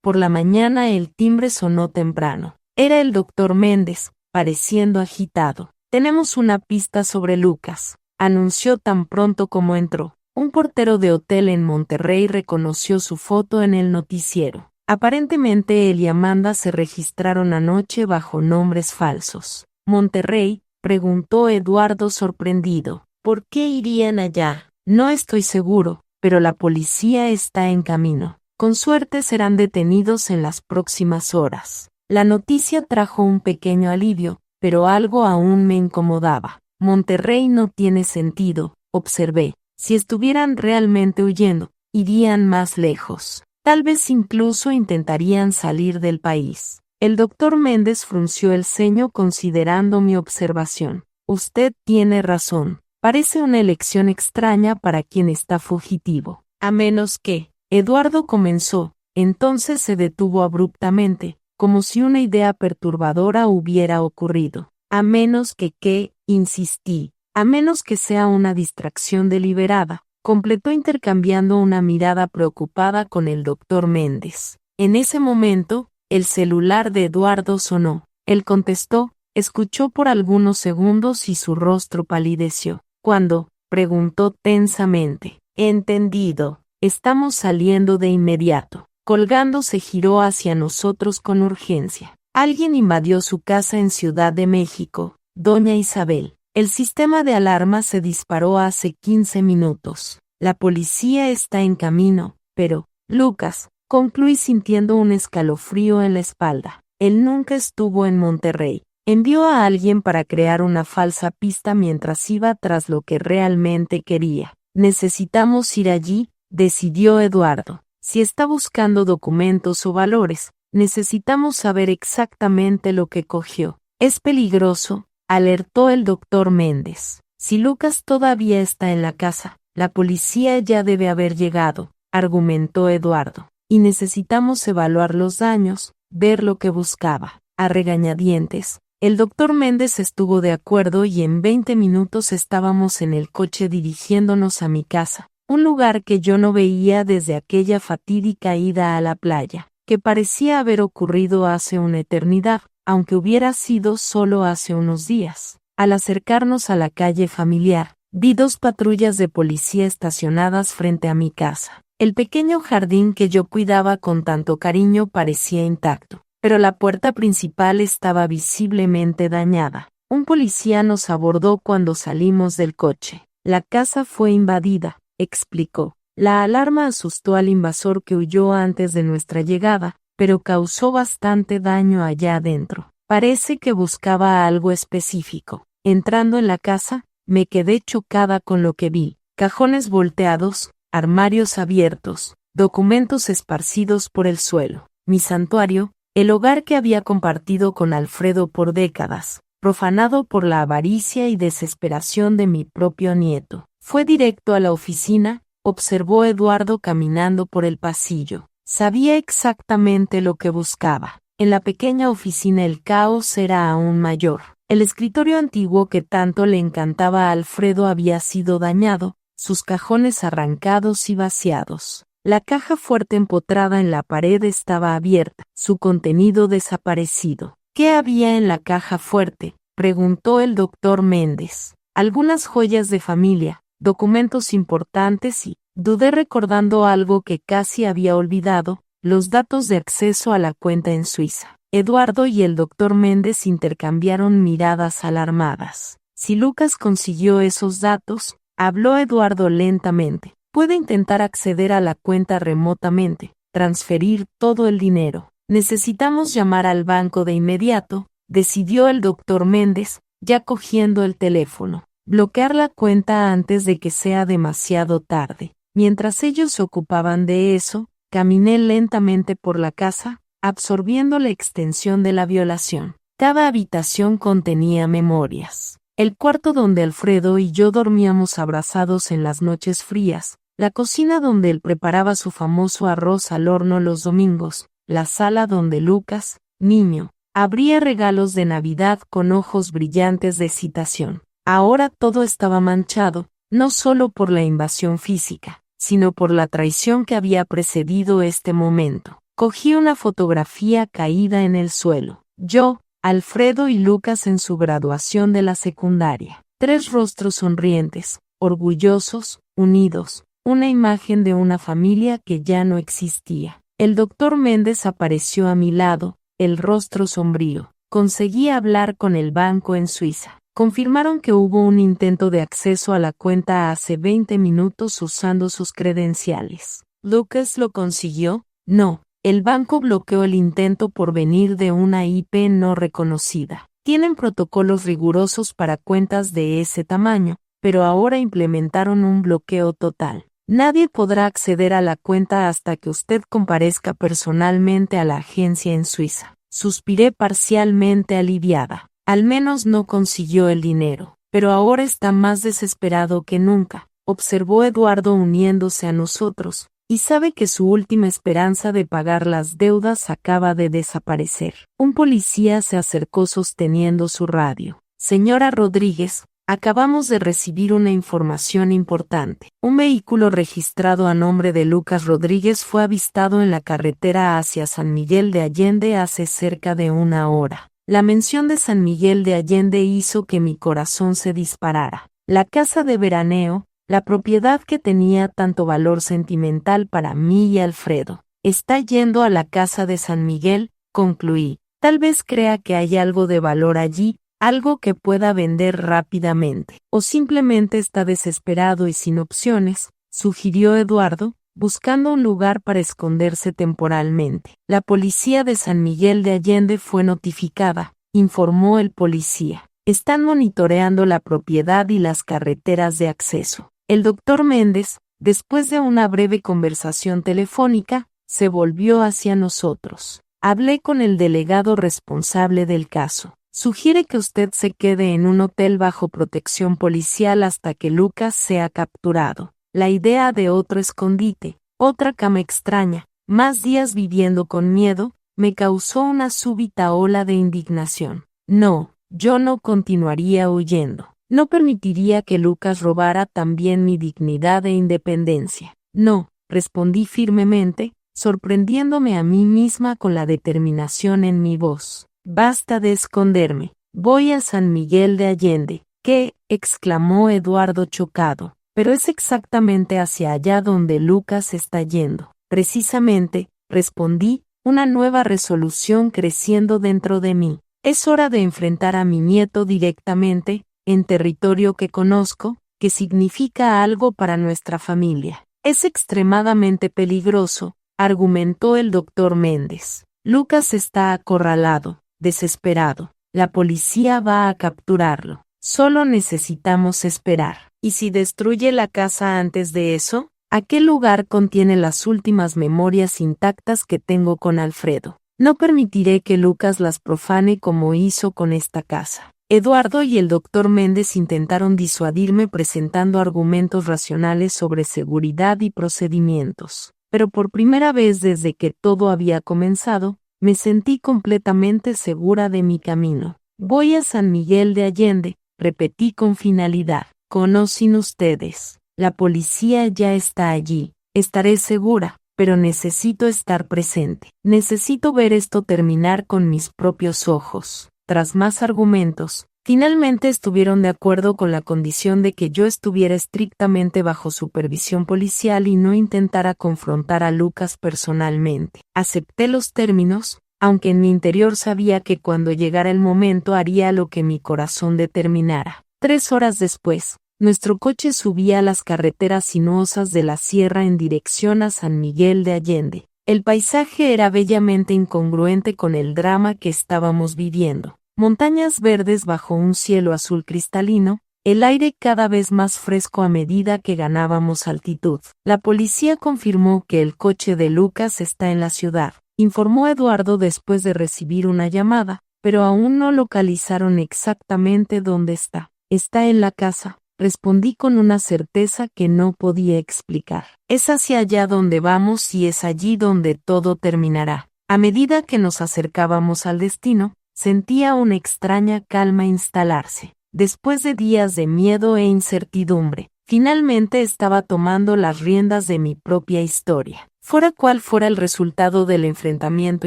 Por la mañana el timbre sonó temprano. Era el doctor Méndez, pareciendo agitado. «Tenemos una pista sobre Lucas», anunció tan pronto como entró. Un portero de hotel en Monterrey reconoció su foto en el noticiero. Aparentemente él y Amanda se registraron anoche bajo nombres falsos. «¿Monterrey?», preguntó Eduardo sorprendido. «¿Por qué irían allá?» «No estoy seguro, pero la policía está en camino. Con suerte serán detenidos en las próximas horas». La noticia trajo un pequeño alivio, pero algo aún me incomodaba. «Monterrey no tiene sentido», observé. «Si estuvieran realmente huyendo, irían más lejos. Tal vez incluso intentarían salir del país». El doctor Méndez frunció el ceño considerando mi observación. «Usted tiene razón. Parece una elección extraña para quien está fugitivo. A menos que...» Eduardo comenzó, entonces se detuvo abruptamente, como si una idea perturbadora hubiera ocurrido. «A menos que qué», insistí. «A menos que sea una distracción deliberada», completó intercambiando una mirada preocupada con el doctor Méndez. En ese momento, el celular de Eduardo sonó. Él contestó, escuchó por algunos segundos y su rostro palideció. «¿Cuándo?», preguntó tensamente. «Entendido. Estamos saliendo de inmediato». Colgando se giró hacia nosotros con urgencia. «Alguien invadió su casa en Ciudad de México, doña Isabel. El sistema de alarma se disparó hace 15 minutos. La policía está en camino, pero, Lucas», concluí sintiendo un escalofrío en la espalda. «Él nunca estuvo en Monterrey. Envió a alguien para crear una falsa pista mientras iba tras lo que realmente quería. Necesitamos ir allí», decidió Eduardo. «Si está buscando documentos o valores, necesitamos saber exactamente lo que cogió». «Es peligroso», alertó el doctor Méndez. «Si Lucas todavía está en la casa, la policía ya debe haber llegado», argumentó Eduardo. «Y necesitamos evaluar los daños, ver lo que buscaba». A regañadientes, el doctor Méndez estuvo de acuerdo y en 20 minutos estábamos en el coche dirigiéndonos a mi casa, un lugar que yo no veía desde aquella fatídica ida a la playa, que parecía haber ocurrido hace una eternidad, aunque hubiera sido solo hace unos días. Al acercarnos a la calle familiar, vi 2 patrullas de policía estacionadas frente a mi casa. El pequeño jardín que yo cuidaba con tanto cariño parecía intacto, pero la puerta principal estaba visiblemente dañada. Un policía nos abordó cuando salimos del coche. «La casa fue invadida», explicó. «La alarma asustó al invasor que huyó antes de nuestra llegada, pero causó bastante daño allá adentro. Parece que buscaba algo específico». Entrando en la casa, me quedé chocada con lo que vi. Cajones volteados, armarios abiertos, documentos esparcidos por el suelo. Mi santuario, el hogar que había compartido con Alfredo por décadas, profanado por la avaricia y desesperación de mi propio nieto. Fue directo a la oficina, observó Eduardo caminando por el pasillo. Sabía exactamente lo que buscaba. En la pequeña oficina el caos era aún mayor. El escritorio antiguo que tanto le encantaba a Alfredo había sido dañado, sus cajones arrancados y vaciados. La caja fuerte empotrada en la pared estaba abierta, su contenido desaparecido. «¿Qué había en la caja fuerte?», preguntó el doctor Méndez. «Algunas joyas de familia, documentos importantes y, dudé recordando algo que casi había olvidado, los datos de acceso a la cuenta en Suiza». Eduardo y el doctor Méndez intercambiaron miradas alarmadas. «Si Lucas consiguió esos datos», habló Eduardo lentamente, «puede intentar acceder a la cuenta remotamente, transferir todo el dinero. Necesitamos llamar al banco de inmediato», decidió el doctor Méndez, ya cogiendo el teléfono. «Bloquear la cuenta antes de que sea demasiado tarde». Mientras ellos se ocupaban de eso, caminé lentamente por la casa, absorbiendo la extensión de la violación. Cada habitación contenía memorias. El cuarto donde Alfredo y yo dormíamos abrazados en las noches frías, la cocina donde él preparaba su famoso arroz al horno los domingos, la sala donde Lucas, niño, abría regalos de Navidad con ojos brillantes de excitación. Ahora todo estaba manchado, no solo por la invasión física, sino por la traición que había precedido este momento. Cogí una fotografía caída en el suelo. Yo, Alfredo y Lucas en su graduación de la secundaria. 3 rostros sonrientes, orgullosos, unidos. Una imagen de una familia que ya no existía. El doctor Méndez apareció a mi lado, el rostro sombrío. Conseguí hablar con el banco en Suiza. Confirmaron que hubo un intento de acceso a la cuenta hace 20 minutos usando sus credenciales. ¿Lucas lo consiguió? No. El banco bloqueó el intento por venir de una IP no reconocida. Tienen protocolos rigurosos para cuentas de ese tamaño, pero ahora implementaron un bloqueo total. Nadie podrá acceder a la cuenta hasta que usted comparezca personalmente a la agencia en Suiza. Suspiré parcialmente aliviada. Al menos no consiguió el dinero, pero ahora está más desesperado que nunca, observó Eduardo uniéndose a nosotros, y sabe que su última esperanza de pagar las deudas acaba de desaparecer. Un policía se acercó sosteniendo su radio. Señora Rodríguez, acabamos de recibir una información importante. Un vehículo registrado a nombre de Lucas Rodríguez fue avistado en la carretera hacia San Miguel de Allende hace cerca de 1 hora. La mención de San Miguel de Allende hizo que mi corazón se disparara. La casa de veraneo, la propiedad que tenía tanto valor sentimental para mí y Alfredo, está yendo a la casa de San Miguel, concluí. Tal vez crea que hay algo de valor allí, algo que pueda vender rápidamente, o simplemente está desesperado y sin opciones, sugirió Eduardo, buscando un lugar para esconderse temporalmente. La policía de San Miguel de Allende fue notificada, informó el policía. Están monitoreando la propiedad y las carreteras de acceso. El doctor Méndez, después de una breve conversación telefónica, se volvió hacia nosotros. Hablé con el delegado responsable del caso. Sugiere que usted se quede en un hotel bajo protección policial hasta que Lucas sea capturado. La idea de otro escondite, otra cama extraña, más días viviendo con miedo, me causó una súbita ola de indignación. No, yo no continuaría huyendo. No permitiría que Lucas robara también mi dignidad e independencia. No, respondí firmemente, sorprendiéndome a mí misma con la determinación en mi voz. Basta de esconderme. Voy a San Miguel de Allende. ¿Qué? Exclamó Eduardo chocado. Pero es exactamente hacia allá donde Lucas está yendo. Precisamente, respondí, una nueva resolución creciendo dentro de mí. Es hora de enfrentar a mi nieto directamente, en territorio que conozco, que significa algo para nuestra familia. Es extremadamente peligroso, argumentó el doctor Méndez. Lucas está acorralado, desesperado. La policía va a capturarlo. Solo necesitamos esperar. ¿Y si destruye la casa antes de eso? Aquel lugar contiene las últimas memorias intactas que tengo con Alfredo. No permitiré que Lucas las profane como hizo con esta casa. Eduardo y el doctor Méndez intentaron disuadirme presentando argumentos racionales sobre seguridad y procedimientos. Pero por primera vez desde que todo había comenzado, me sentí completamente segura de mi camino. Voy a San Miguel de Allende, repetí con finalidad. ¿Conocen ustedes? La policía ya está allí. Estaré segura, pero necesito estar presente. Necesito ver esto terminar con mis propios ojos. Tras más argumentos, finalmente estuvieron de acuerdo con la condición de que yo estuviera estrictamente bajo supervisión policial y no intentara confrontar a Lucas personalmente. Acepté los términos, aunque en mi interior sabía que cuando llegara el momento haría lo que mi corazón determinara. 3 horas después, nuestro coche subía a las carreteras sinuosas de la sierra en dirección a San Miguel de Allende. El paisaje era bellamente incongruente con el drama que estábamos viviendo. Montañas verdes bajo un cielo azul cristalino, el aire cada vez más fresco a medida que ganábamos altitud. La policía confirmó que el coche de Lucas está en la ciudad, informó Eduardo después de recibir una llamada, pero aún no localizaron exactamente dónde está. Está en la casa, respondí con una certeza que no podía explicar. Es hacia allá donde vamos y es allí donde todo terminará. A medida que nos acercábamos al destino, sentía una extraña calma instalarse. Después de días de miedo e incertidumbre, finalmente estaba tomando las riendas de mi propia historia. Fuera cual fuera el resultado del enfrentamiento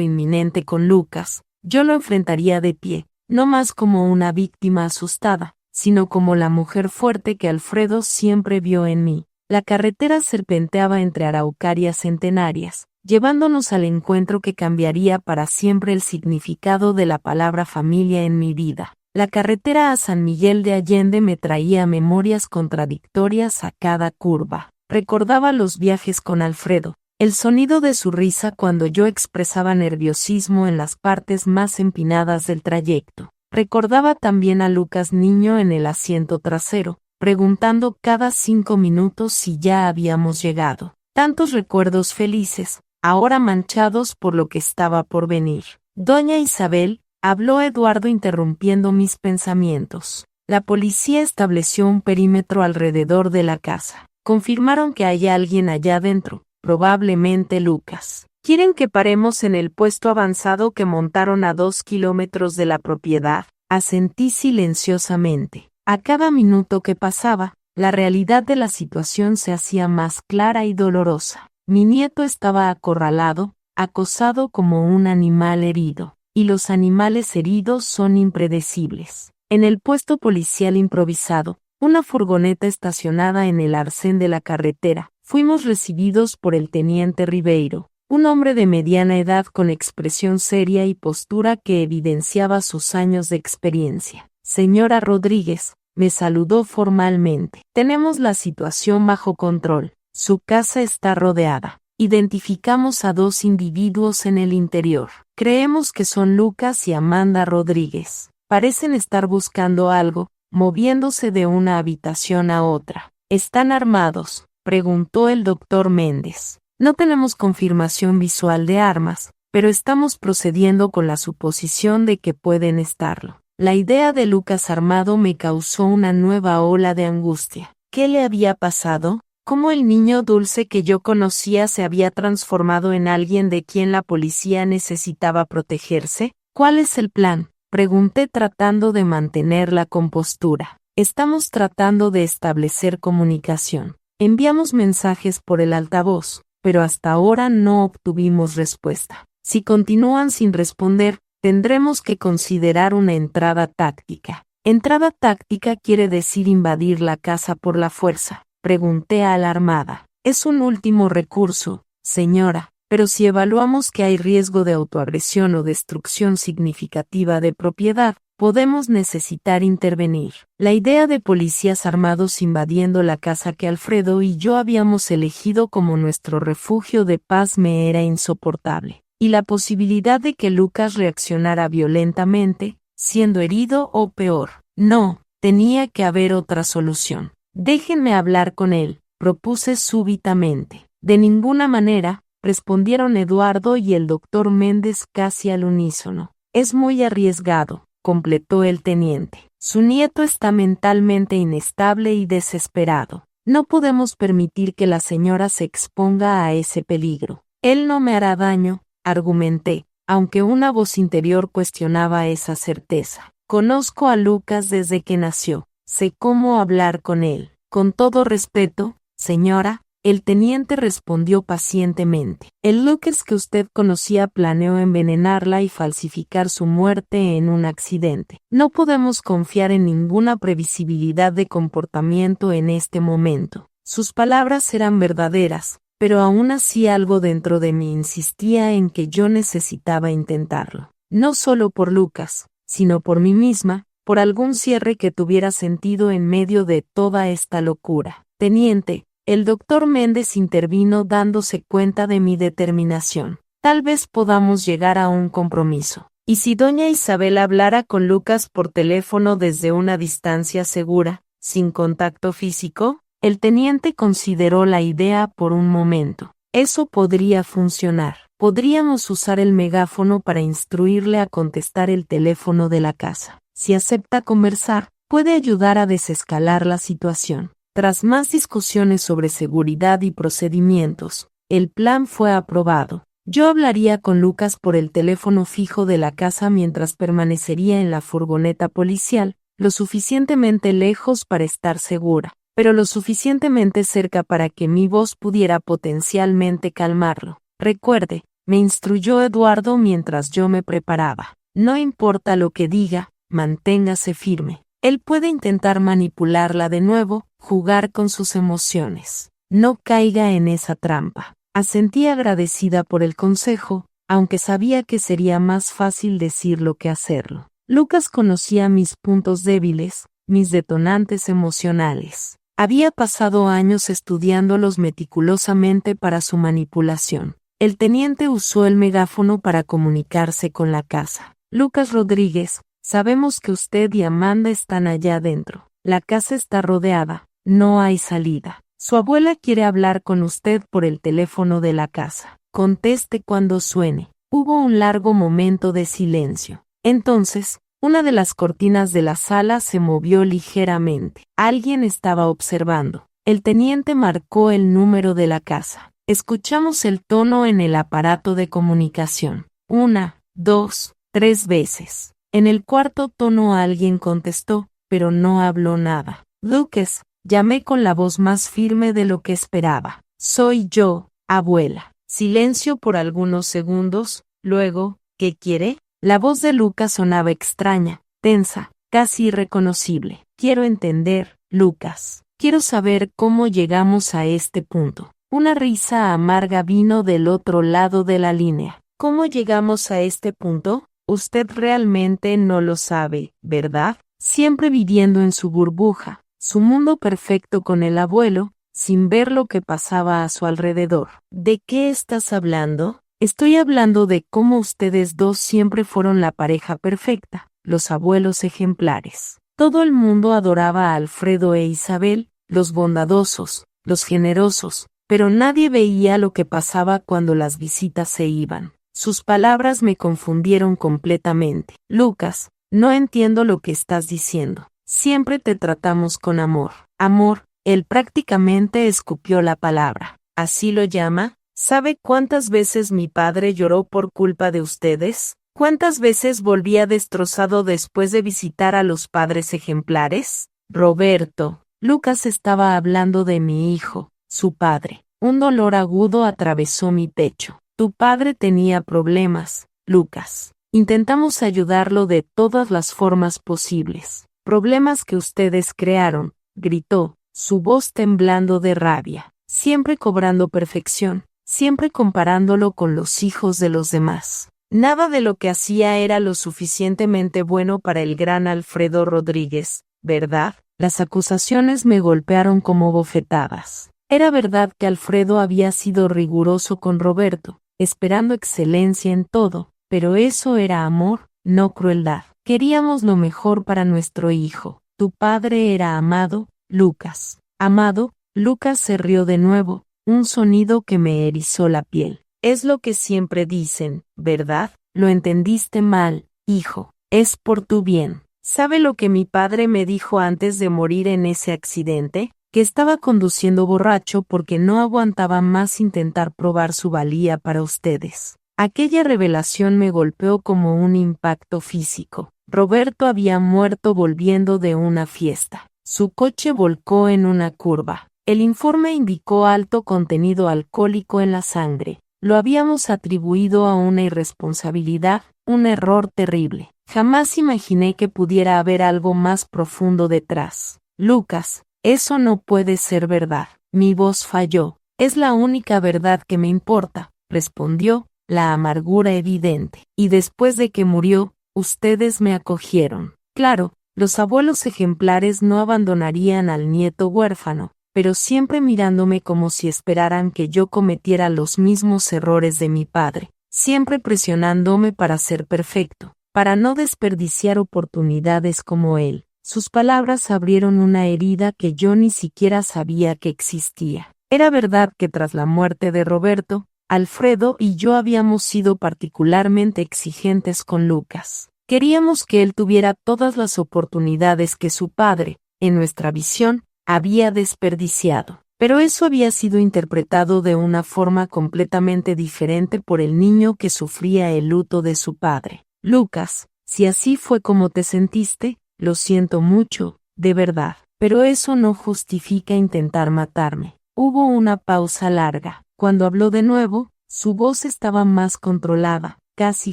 inminente con Lucas, yo lo enfrentaría de pie, no más como una víctima asustada, sino como la mujer fuerte que Alfredo siempre vio en mí. La carretera serpenteaba entre araucarias centenarias, llevándonos al encuentro que cambiaría para siempre el significado de la palabra familia en mi vida. La carretera a San Miguel de Allende me traía memorias contradictorias a cada curva. Recordaba los viajes con Alfredo, el sonido de su risa cuando yo expresaba nerviosismo en las partes más empinadas del trayecto. Recordaba también a Lucas niño en el asiento trasero, preguntando cada 5 minutos si ya habíamos llegado. Tantos recuerdos felices, ahora manchados por lo que estaba por venir. Doña Isabel, habló Eduardo interrumpiendo mis pensamientos. La policía estableció un perímetro alrededor de la casa. Confirmaron que hay alguien allá dentro, probablemente Lucas. ¿Quieren que paremos en el puesto avanzado que montaron a 2 kilómetros de la propiedad? Asentí silenciosamente. A cada minuto que pasaba, la realidad de la situación se hacía más clara y dolorosa. Mi nieto estaba acorralado, acosado como un animal herido. Y los animales heridos son impredecibles. En el puesto policial improvisado, una furgoneta estacionada en el arcén de la carretera, fuimos recibidos por el teniente Ribeiro, un hombre de mediana edad con expresión seria y postura que evidenciaba sus años de experiencia. Señora Rodríguez, me saludó formalmente. Tenemos la situación bajo control. Su casa está rodeada. Identificamos a 2 individuos en el interior. Creemos que son Lucas y Amanda Rodríguez. Parecen estar buscando algo, moviéndose de una habitación a otra. ¿Están armados?, preguntó el doctor Méndez. No tenemos confirmación visual de armas, pero estamos procediendo con la suposición de que pueden estarlo. La idea de Lucas armado me causó una nueva ola de angustia. ¿Qué le había pasado? ¿Cómo el niño dulce que yo conocía se había transformado en alguien de quien la policía necesitaba protegerse? ¿Cuál es el plan?, pregunté tratando de mantener la compostura. Estamos tratando de establecer comunicación. Enviamos mensajes por el altavoz, pero hasta ahora no obtuvimos respuesta. Si continúan sin responder, tendremos que considerar una entrada táctica. Entrada táctica quiere decir invadir la casa por la fuerza. Pregunté alarmada. Es un último recurso, señora, pero si evaluamos que hay riesgo de autoagresión o destrucción significativa de propiedad, podemos necesitar intervenir. La idea de policías armados invadiendo la casa que Alfredo y yo habíamos elegido como nuestro refugio de paz me era insoportable. Y la posibilidad de que Lucas reaccionara violentamente, siendo herido o peor. No, tenía que haber otra solución. Déjenme hablar con él, propuse súbitamente. De ninguna manera, respondieron Eduardo y el doctor Méndez casi al unísono. Es muy arriesgado, completó el teniente. Su nieto está mentalmente inestable y desesperado. No podemos permitir que la señora se exponga a ese peligro. Él no me hará daño, argumenté, aunque una voz interior cuestionaba esa certeza. Conozco a Lucas desde que nació. Sé cómo hablar con él. Con todo respeto, señora, el teniente respondió pacientemente. El Lucas que usted conocía planeó envenenarla y falsificar su muerte en un accidente. No podemos confiar en ninguna previsibilidad de comportamiento en este momento. Sus palabras eran verdaderas, pero aún así algo dentro de mí insistía en que yo necesitaba intentarlo. No solo por Lucas, sino por mí misma, por algún cierre que tuviera sentido en medio de toda esta locura. Teniente, el doctor Méndez intervino dándose cuenta de mi determinación. Tal vez podamos llegar a un compromiso. ¿Y si doña Isabel hablara con Lucas por teléfono desde una distancia segura, sin contacto físico? El teniente consideró la idea por un momento. Eso podría funcionar. Podríamos usar el megáfono para instruirle a contestar el teléfono de la casa. Si acepta conversar, puede ayudar a desescalar la situación. Tras más discusiones sobre seguridad y procedimientos, el plan fue aprobado. Yo hablaría con Lucas por el teléfono fijo de la casa mientras permanecería en la furgoneta policial, lo suficientemente lejos para estar segura. pero lo suficientemente cerca para que mi voz pudiera potencialmente calmarlo. Recuerde, me instruyó Eduardo mientras yo me preparaba. No importa lo que diga, manténgase firme. Él puede intentar manipularla de nuevo, jugar con sus emociones. No caiga en esa trampa. Asentí agradecida por el consejo, aunque sabía que sería más fácil decirlo que hacerlo. Lucas conocía mis puntos débiles, mis detonantes emocionales. Había pasado años estudiándolos meticulosamente para su manipulación. El teniente usó el megáfono para comunicarse con la casa. Lucas Rodríguez, sabemos que usted y Amanda están allá adentro. La casa está rodeada, no hay salida. Su abuela quiere hablar con usted por el teléfono de la casa. Conteste cuando suene. Hubo un largo momento de silencio. Entonces, una de las cortinas de la sala se movió ligeramente. Alguien estaba observando. El teniente marcó el número de la casa. Escuchamos el tono en el aparato de comunicación. 1, 2, 3 veces. En el cuarto tono alguien contestó, pero no habló nada. Lucas, llamé con la voz más firme de lo que esperaba. Soy yo, abuela. Silencio por algunos segundos, luego, ¿qué quiere? La voz de Lucas sonaba extraña, tensa, casi irreconocible. Quiero entender, Lucas. Quiero saber cómo llegamos a este punto. Una risa amarga vino del otro lado de la línea. ¿Cómo llegamos a este punto? Usted realmente no lo sabe, ¿verdad? Siempre viviendo en su burbuja, su mundo perfecto con el abuelo, sin ver lo que pasaba a su alrededor. ¿De qué estás hablando? Estoy hablando de cómo ustedes dos siempre fueron la pareja perfecta, los abuelos ejemplares. Todo el mundo adoraba a Alfredo e Isabel, los bondadosos, los generosos, pero nadie veía lo que pasaba cuando las visitas se iban. Sus palabras me confundieron completamente. Lucas, no entiendo lo que estás diciendo. Siempre te tratamos con amor. Amor, él prácticamente escupió la palabra. ¿Así lo llama? ¿Sabe cuántas veces mi padre lloró por culpa de ustedes? ¿Cuántas veces volvía destrozado después de visitar a los padres ejemplares? Roberto, Lucas estaba hablando de mi hijo, su padre. Un dolor agudo atravesó mi pecho. Tu padre tenía problemas, Lucas. Intentamos ayudarlo de todas las formas posibles. Problemas que ustedes crearon, gritó, su voz temblando de rabia. Siempre cobrando perfección, siempre comparándolo con los hijos de los demás. Nada de lo que hacía era lo suficientemente bueno para el gran Alfredo Rodríguez, ¿verdad? Las acusaciones me golpearon como bofetadas. Era verdad que Alfredo había sido riguroso con Roberto, esperando excelencia en todo, pero eso era amor, no crueldad. Queríamos lo mejor para nuestro hijo. Tu padre era amado, Lucas. Amado, Lucas se rió de nuevo, un sonido que me erizó la piel. Es lo que siempre dicen, ¿verdad? Lo entendiste mal, hijo. Es por tu bien. ¿Sabe lo que mi padre me dijo antes de morir en ese accidente? Que estaba conduciendo borracho porque no aguantaba más intentar probar su valía para ustedes. Aquella revelación me golpeó como un impacto físico. Roberto había muerto volviendo de una fiesta. Su coche volcó en una curva. El informe indicó alto contenido alcohólico en la sangre. Lo habíamos atribuido a una irresponsabilidad, un error terrible. Jamás imaginé que pudiera haber algo más profundo detrás. Lucas, eso no puede ser verdad. Mi voz falló. Es la única verdad que me importa, respondió, la amargura evidente. Y después de que murió, ustedes me acogieron. Claro, los abuelos ejemplares no abandonarían al nieto huérfano, pero siempre mirándome como si esperaran que yo cometiera los mismos errores de mi padre, siempre presionándome para ser perfecto, para no desperdiciar oportunidades como él. Sus palabras abrieron una herida que yo ni siquiera sabía que existía. Era verdad que tras la muerte de Roberto, Alfredo y yo habíamos sido particularmente exigentes con Lucas. Queríamos que él tuviera todas las oportunidades que su padre, en nuestra visión, había desperdiciado. Pero eso había sido interpretado de una forma completamente diferente por el niño que sufría el luto de su padre. Lucas, si así fue como te sentiste, lo siento mucho, de verdad. pero eso no justifica intentar matarme. Hubo una pausa larga. Cuando habló de nuevo, su voz estaba más controlada, casi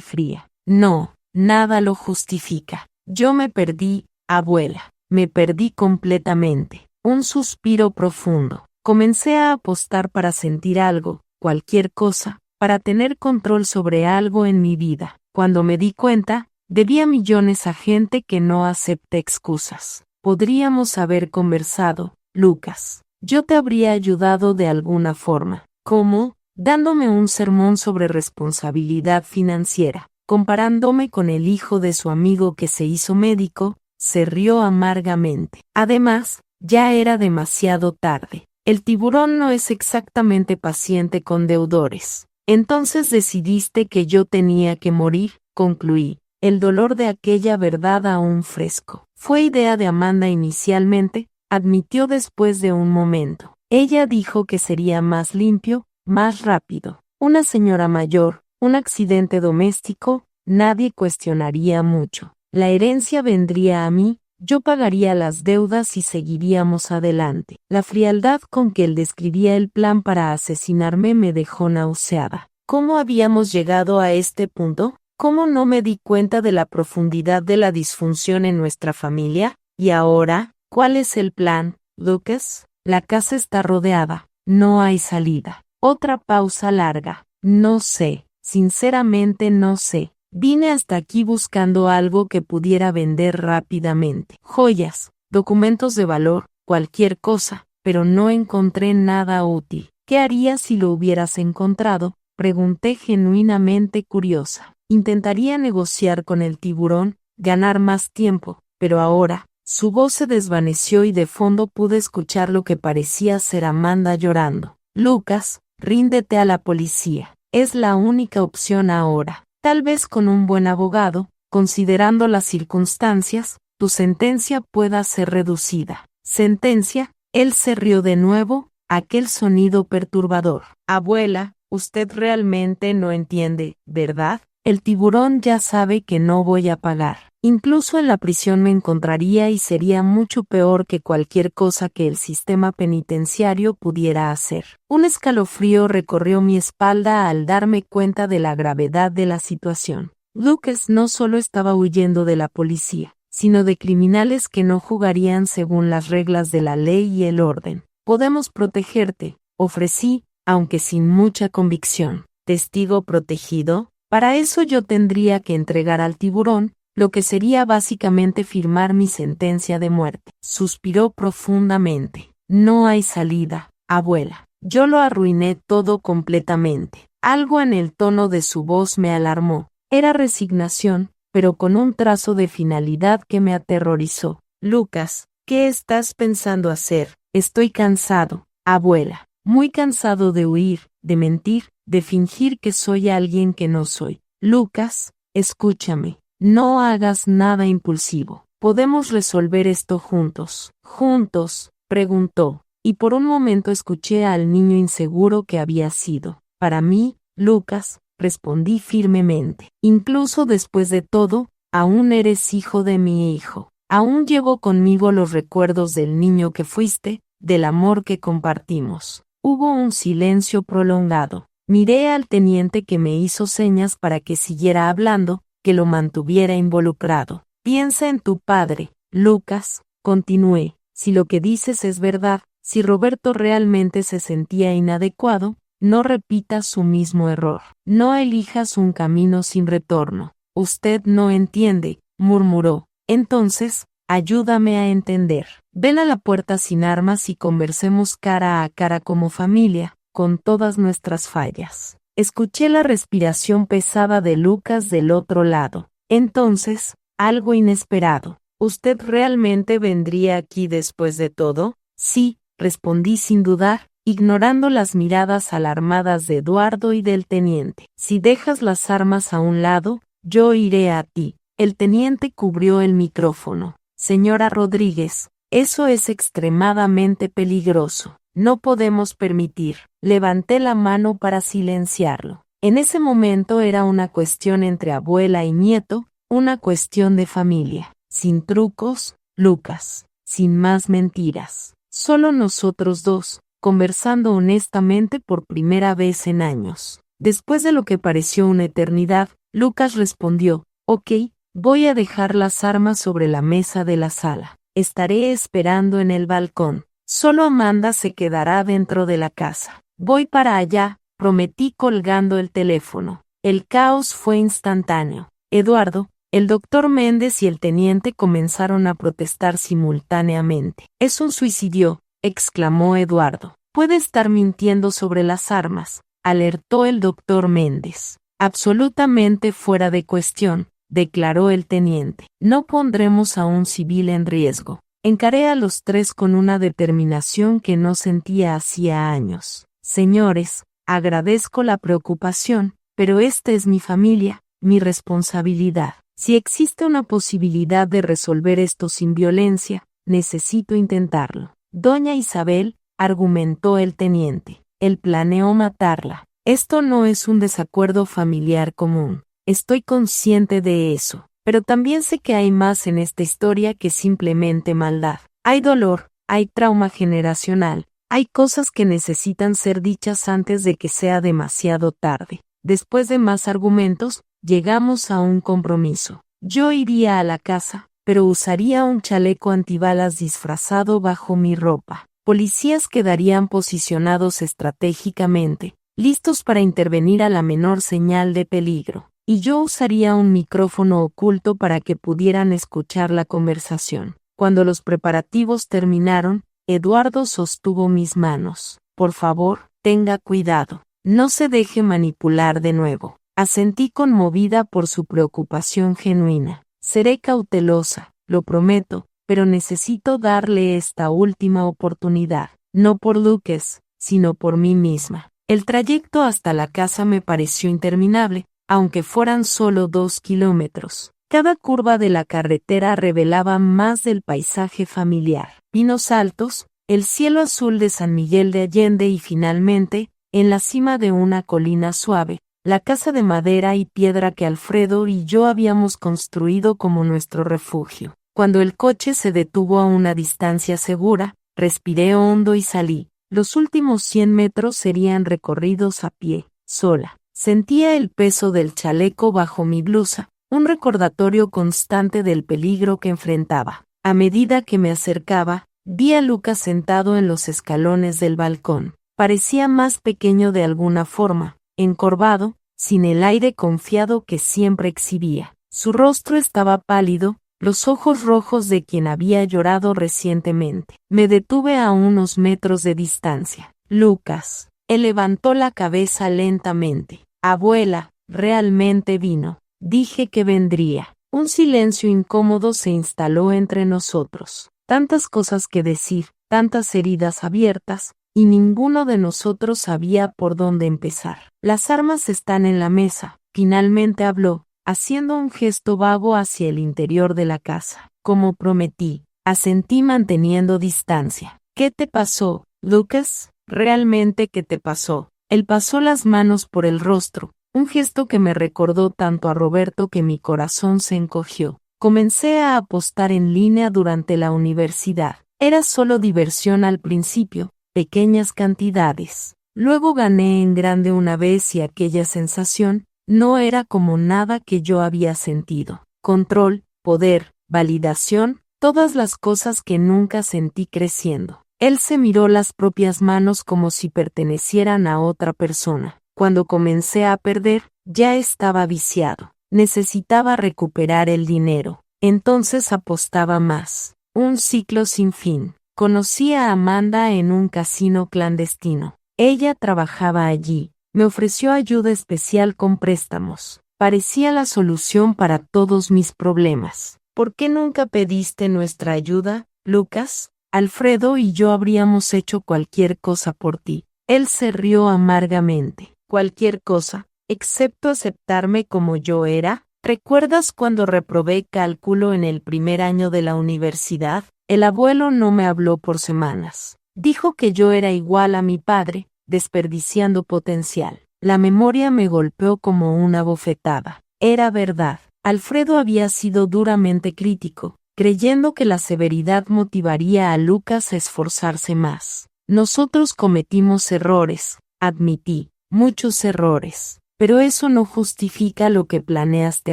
fría. No, nada lo justifica. Yo me perdí, abuela. Me perdí completamente. Un suspiro profundo. Comencé a apostar para sentir algo, cualquier cosa, para tener control sobre algo en mi vida. Cuando me di cuenta, debía millones a gente que no acepta excusas. Podríamos haber conversado, Lucas. Yo te habría ayudado de alguna forma. ¿Cómo? Dándome un sermón sobre responsabilidad financiera. Comparándome con el hijo de su amigo que se hizo médico, se rió amargamente. Además, ya era demasiado tarde. El tiburón no es exactamente paciente con deudores. Entonces decidiste que yo tenía que morir, concluí, el dolor de aquella verdad aún fresco. Fue idea de Amanda inicialmente, admitió después de un momento. Ella dijo que sería más limpio, más rápido. Una señora mayor, un accidente doméstico, nadie cuestionaría mucho. La herencia vendría a mí, yo pagaría las deudas y seguiríamos adelante. La frialdad con que él describía el plan para asesinarme me dejó nauseada. ¿Cómo habíamos llegado a este punto? ¿Cómo no me di cuenta de la profundidad de la disfunción en nuestra familia? Y ahora, ¿cuál es el plan, Lucas? La casa está rodeada. No hay salida. Otra pausa larga. No sé. Sinceramente no sé. Vine hasta aquí buscando algo que pudiera vender rápidamente. Joyas, documentos de valor, cualquier cosa, pero no encontré nada útil. ¿Qué harías si lo hubieras encontrado? Pregunté genuinamente curiosa. Intentaría negociar con el tiburón, ganar más tiempo, pero ahora, su voz se desvaneció y de fondo pude escuchar lo que parecía ser Amanda llorando. Lucas, ríndete a la policía. Es la única opción ahora. Tal vez con un buen abogado, considerando las circunstancias, tu sentencia pueda ser reducida. ¿Sentencia? Él se rió de nuevo, aquel sonido perturbador. Abuela, usted realmente no entiende, ¿verdad? El tiburón ya sabe que no voy a pagar. Incluso en la prisión me encontraría y sería mucho peor que cualquier cosa que el sistema penitenciario pudiera hacer. Un escalofrío recorrió mi espalda al darme cuenta de la gravedad de la situación. Lucas no solo estaba huyendo de la policía, sino de criminales que no jugarían según las reglas de la ley y el orden. Podemos protegerte, ofrecí, aunque sin mucha convicción. ¿Testigo protegido? Para eso yo tendría que entregar al tiburón, lo que sería básicamente firmar mi sentencia de muerte. Suspiró profundamente. No hay salida, abuela. Yo lo arruiné todo completamente. Algo en el tono de su voz me alarmó. Era resignación, pero con un trazo de finalidad que me aterrorizó. Lucas, ¿qué estás pensando hacer? Estoy cansado, abuela. Muy cansado de huir, de mentir, de fingir que soy alguien que no soy. Lucas, escúchame. No hagas nada impulsivo. ¿Podemos resolver esto juntos? ¿Juntos? Preguntó, y por un momento escuché al niño inseguro que había sido. Para mí, Lucas, respondí firmemente. Incluso después de todo, aún eres hijo de mi hijo. Aún llevo conmigo los recuerdos del niño que fuiste, del amor que compartimos. Hubo un silencio prolongado. Miré al teniente que me hizo señas para que siguiera hablando, que lo mantuviera involucrado. Piensa en tu padre, Lucas, continué. Si lo que dices es verdad, si Roberto realmente se sentía inadecuado, no repitas su mismo error. No elijas un camino sin retorno. Usted no entiende, murmuró. Entonces, ayúdame a entender. Ven a la puerta sin armas y conversemos cara a cara como familia, con todas nuestras fallas. Escuché la respiración pesada de Lucas del otro lado. Entonces, algo inesperado. ¿Usted realmente vendría aquí después de todo? Sí, respondí sin dudar, ignorando las miradas alarmadas de Eduardo y del teniente. Si dejas las armas a un lado, yo iré a ti. El teniente cubrió el micrófono. Señora Rodríguez, eso es extremadamente peligroso. No podemos permitir. Levanté la mano para silenciarlo. En ese momento era una cuestión entre abuela y nieto, una cuestión de familia. Sin trucos, Lucas. sin más mentiras. Solo nosotros dos, conversando honestamente por primera vez en años. Después de lo que pareció una eternidad, Lucas respondió, «Ok, voy a dejar las armas sobre la mesa de la sala. Estaré esperando en el balcón. Solo Amanda se quedará dentro de la casa. Voy para allá», prometí colgando el teléfono. El caos fue instantáneo. Eduardo, el doctor Méndez y el teniente comenzaron a protestar simultáneamente. «Es un suicidio», exclamó Eduardo. «Puede estar mintiendo sobre las armas», alertó el doctor Méndez. «Absolutamente fuera de cuestión», declaró el teniente. «No pondremos a un civil en riesgo». Encaré a los tres con una determinación que no sentía hacía años. «Señores, agradezco la preocupación, pero esta es mi familia, mi responsabilidad. Si existe una posibilidad de resolver esto sin violencia, necesito intentarlo». «Doña Isabel», argumentó el teniente, «él planeó matarla. Esto no es un desacuerdo familiar común. Estoy consciente de eso. Pero también sé que hay más en esta historia que simplemente maldad. Hay dolor, hay trauma generacional, hay cosas que necesitan ser dichas antes de que sea demasiado tarde». Después de más argumentos, llegamos a un compromiso. Yo iría a la casa, pero usaría un chaleco antibalas disfrazado bajo mi ropa. Policías quedarían posicionados estratégicamente, listos para intervenir a la menor señal de peligro. Y yo usaría un micrófono oculto para que pudieran escuchar la conversación. Cuando los preparativos terminaron, Eduardo sostuvo mis manos. «Por favor, tenga cuidado. No se deje manipular de nuevo». Asentí conmovida por su preocupación genuina. «Seré cautelosa, lo prometo, pero necesito darle esta última oportunidad. No por Lucas, sino por mí misma». El trayecto hasta la casa me pareció interminable, aunque fueran solo 2 kilómetros. Cada curva de la carretera revelaba más del paisaje familiar. Pinos altos, el cielo azul de San Miguel de Allende y finalmente, en la cima de una colina suave, la casa de madera y piedra que Alfredo y yo habíamos construido como nuestro refugio. Cuando el coche se detuvo a una distancia segura, respiré hondo y salí. Los últimos 100 metros serían recorridos a pie, sola. Sentía el peso del chaleco bajo mi blusa, un recordatorio constante del peligro que enfrentaba. A medida que me acercaba, vi a Lucas sentado en los escalones del balcón. Parecía más pequeño de alguna forma, encorvado, sin el aire confiado que siempre exhibía. Su rostro estaba pálido, los ojos rojos de quien había llorado recientemente. Me detuve a unos metros de distancia. «Lucas». Él levantó la cabeza lentamente. «Abuela, realmente vino. Dije que vendría». Un silencio incómodo se instaló entre nosotros. Tantas cosas que decir, tantas heridas abiertas, y ninguno de nosotros sabía por dónde empezar. «Las armas están en la mesa», finalmente habló, haciendo un gesto vago hacia el interior de la casa. «Como prometí», asentí manteniendo distancia. «¿Qué te pasó, Lucas? ¿Realmente qué te pasó?». Él pasó las manos por el rostro, un gesto que me recordó tanto a Roberto que mi corazón se encogió. «Comencé a apostar en línea durante la universidad. Era solo diversión al principio, pequeñas cantidades. Luego gané en grande una vez y aquella sensación no era como nada que yo había sentido. Control, poder, validación, todas las cosas que nunca sentí creciendo». Él se miró las propias manos como si pertenecieran a otra persona. «Cuando comencé a perder, ya estaba viciado. Necesitaba recuperar el dinero. Entonces apostaba más. Un ciclo sin fin. Conocí a Amanda en un casino clandestino. Ella trabajaba allí. Me ofreció ayuda especial con préstamos. Parecía la solución para todos mis problemas. ¿Por qué nunca pediste nuestra ayuda, Lucas? Alfredo y yo habríamos hecho cualquier cosa por ti». Él se rió amargamente. «Cualquier cosa, excepto aceptarme como yo era». ¿Recuerdas cuando reprobé cálculo en el primer año de la universidad? El abuelo no me habló por semanas. Dijo que yo era igual a mi padre, desperdiciando potencial. La memoria me golpeó como una bofetada. Era verdad. Alfredo había sido duramente crítico, creyendo que la severidad motivaría a Lucas a esforzarse más. Nosotros cometimos errores, admití, muchos errores, pero eso no justifica lo que planeaste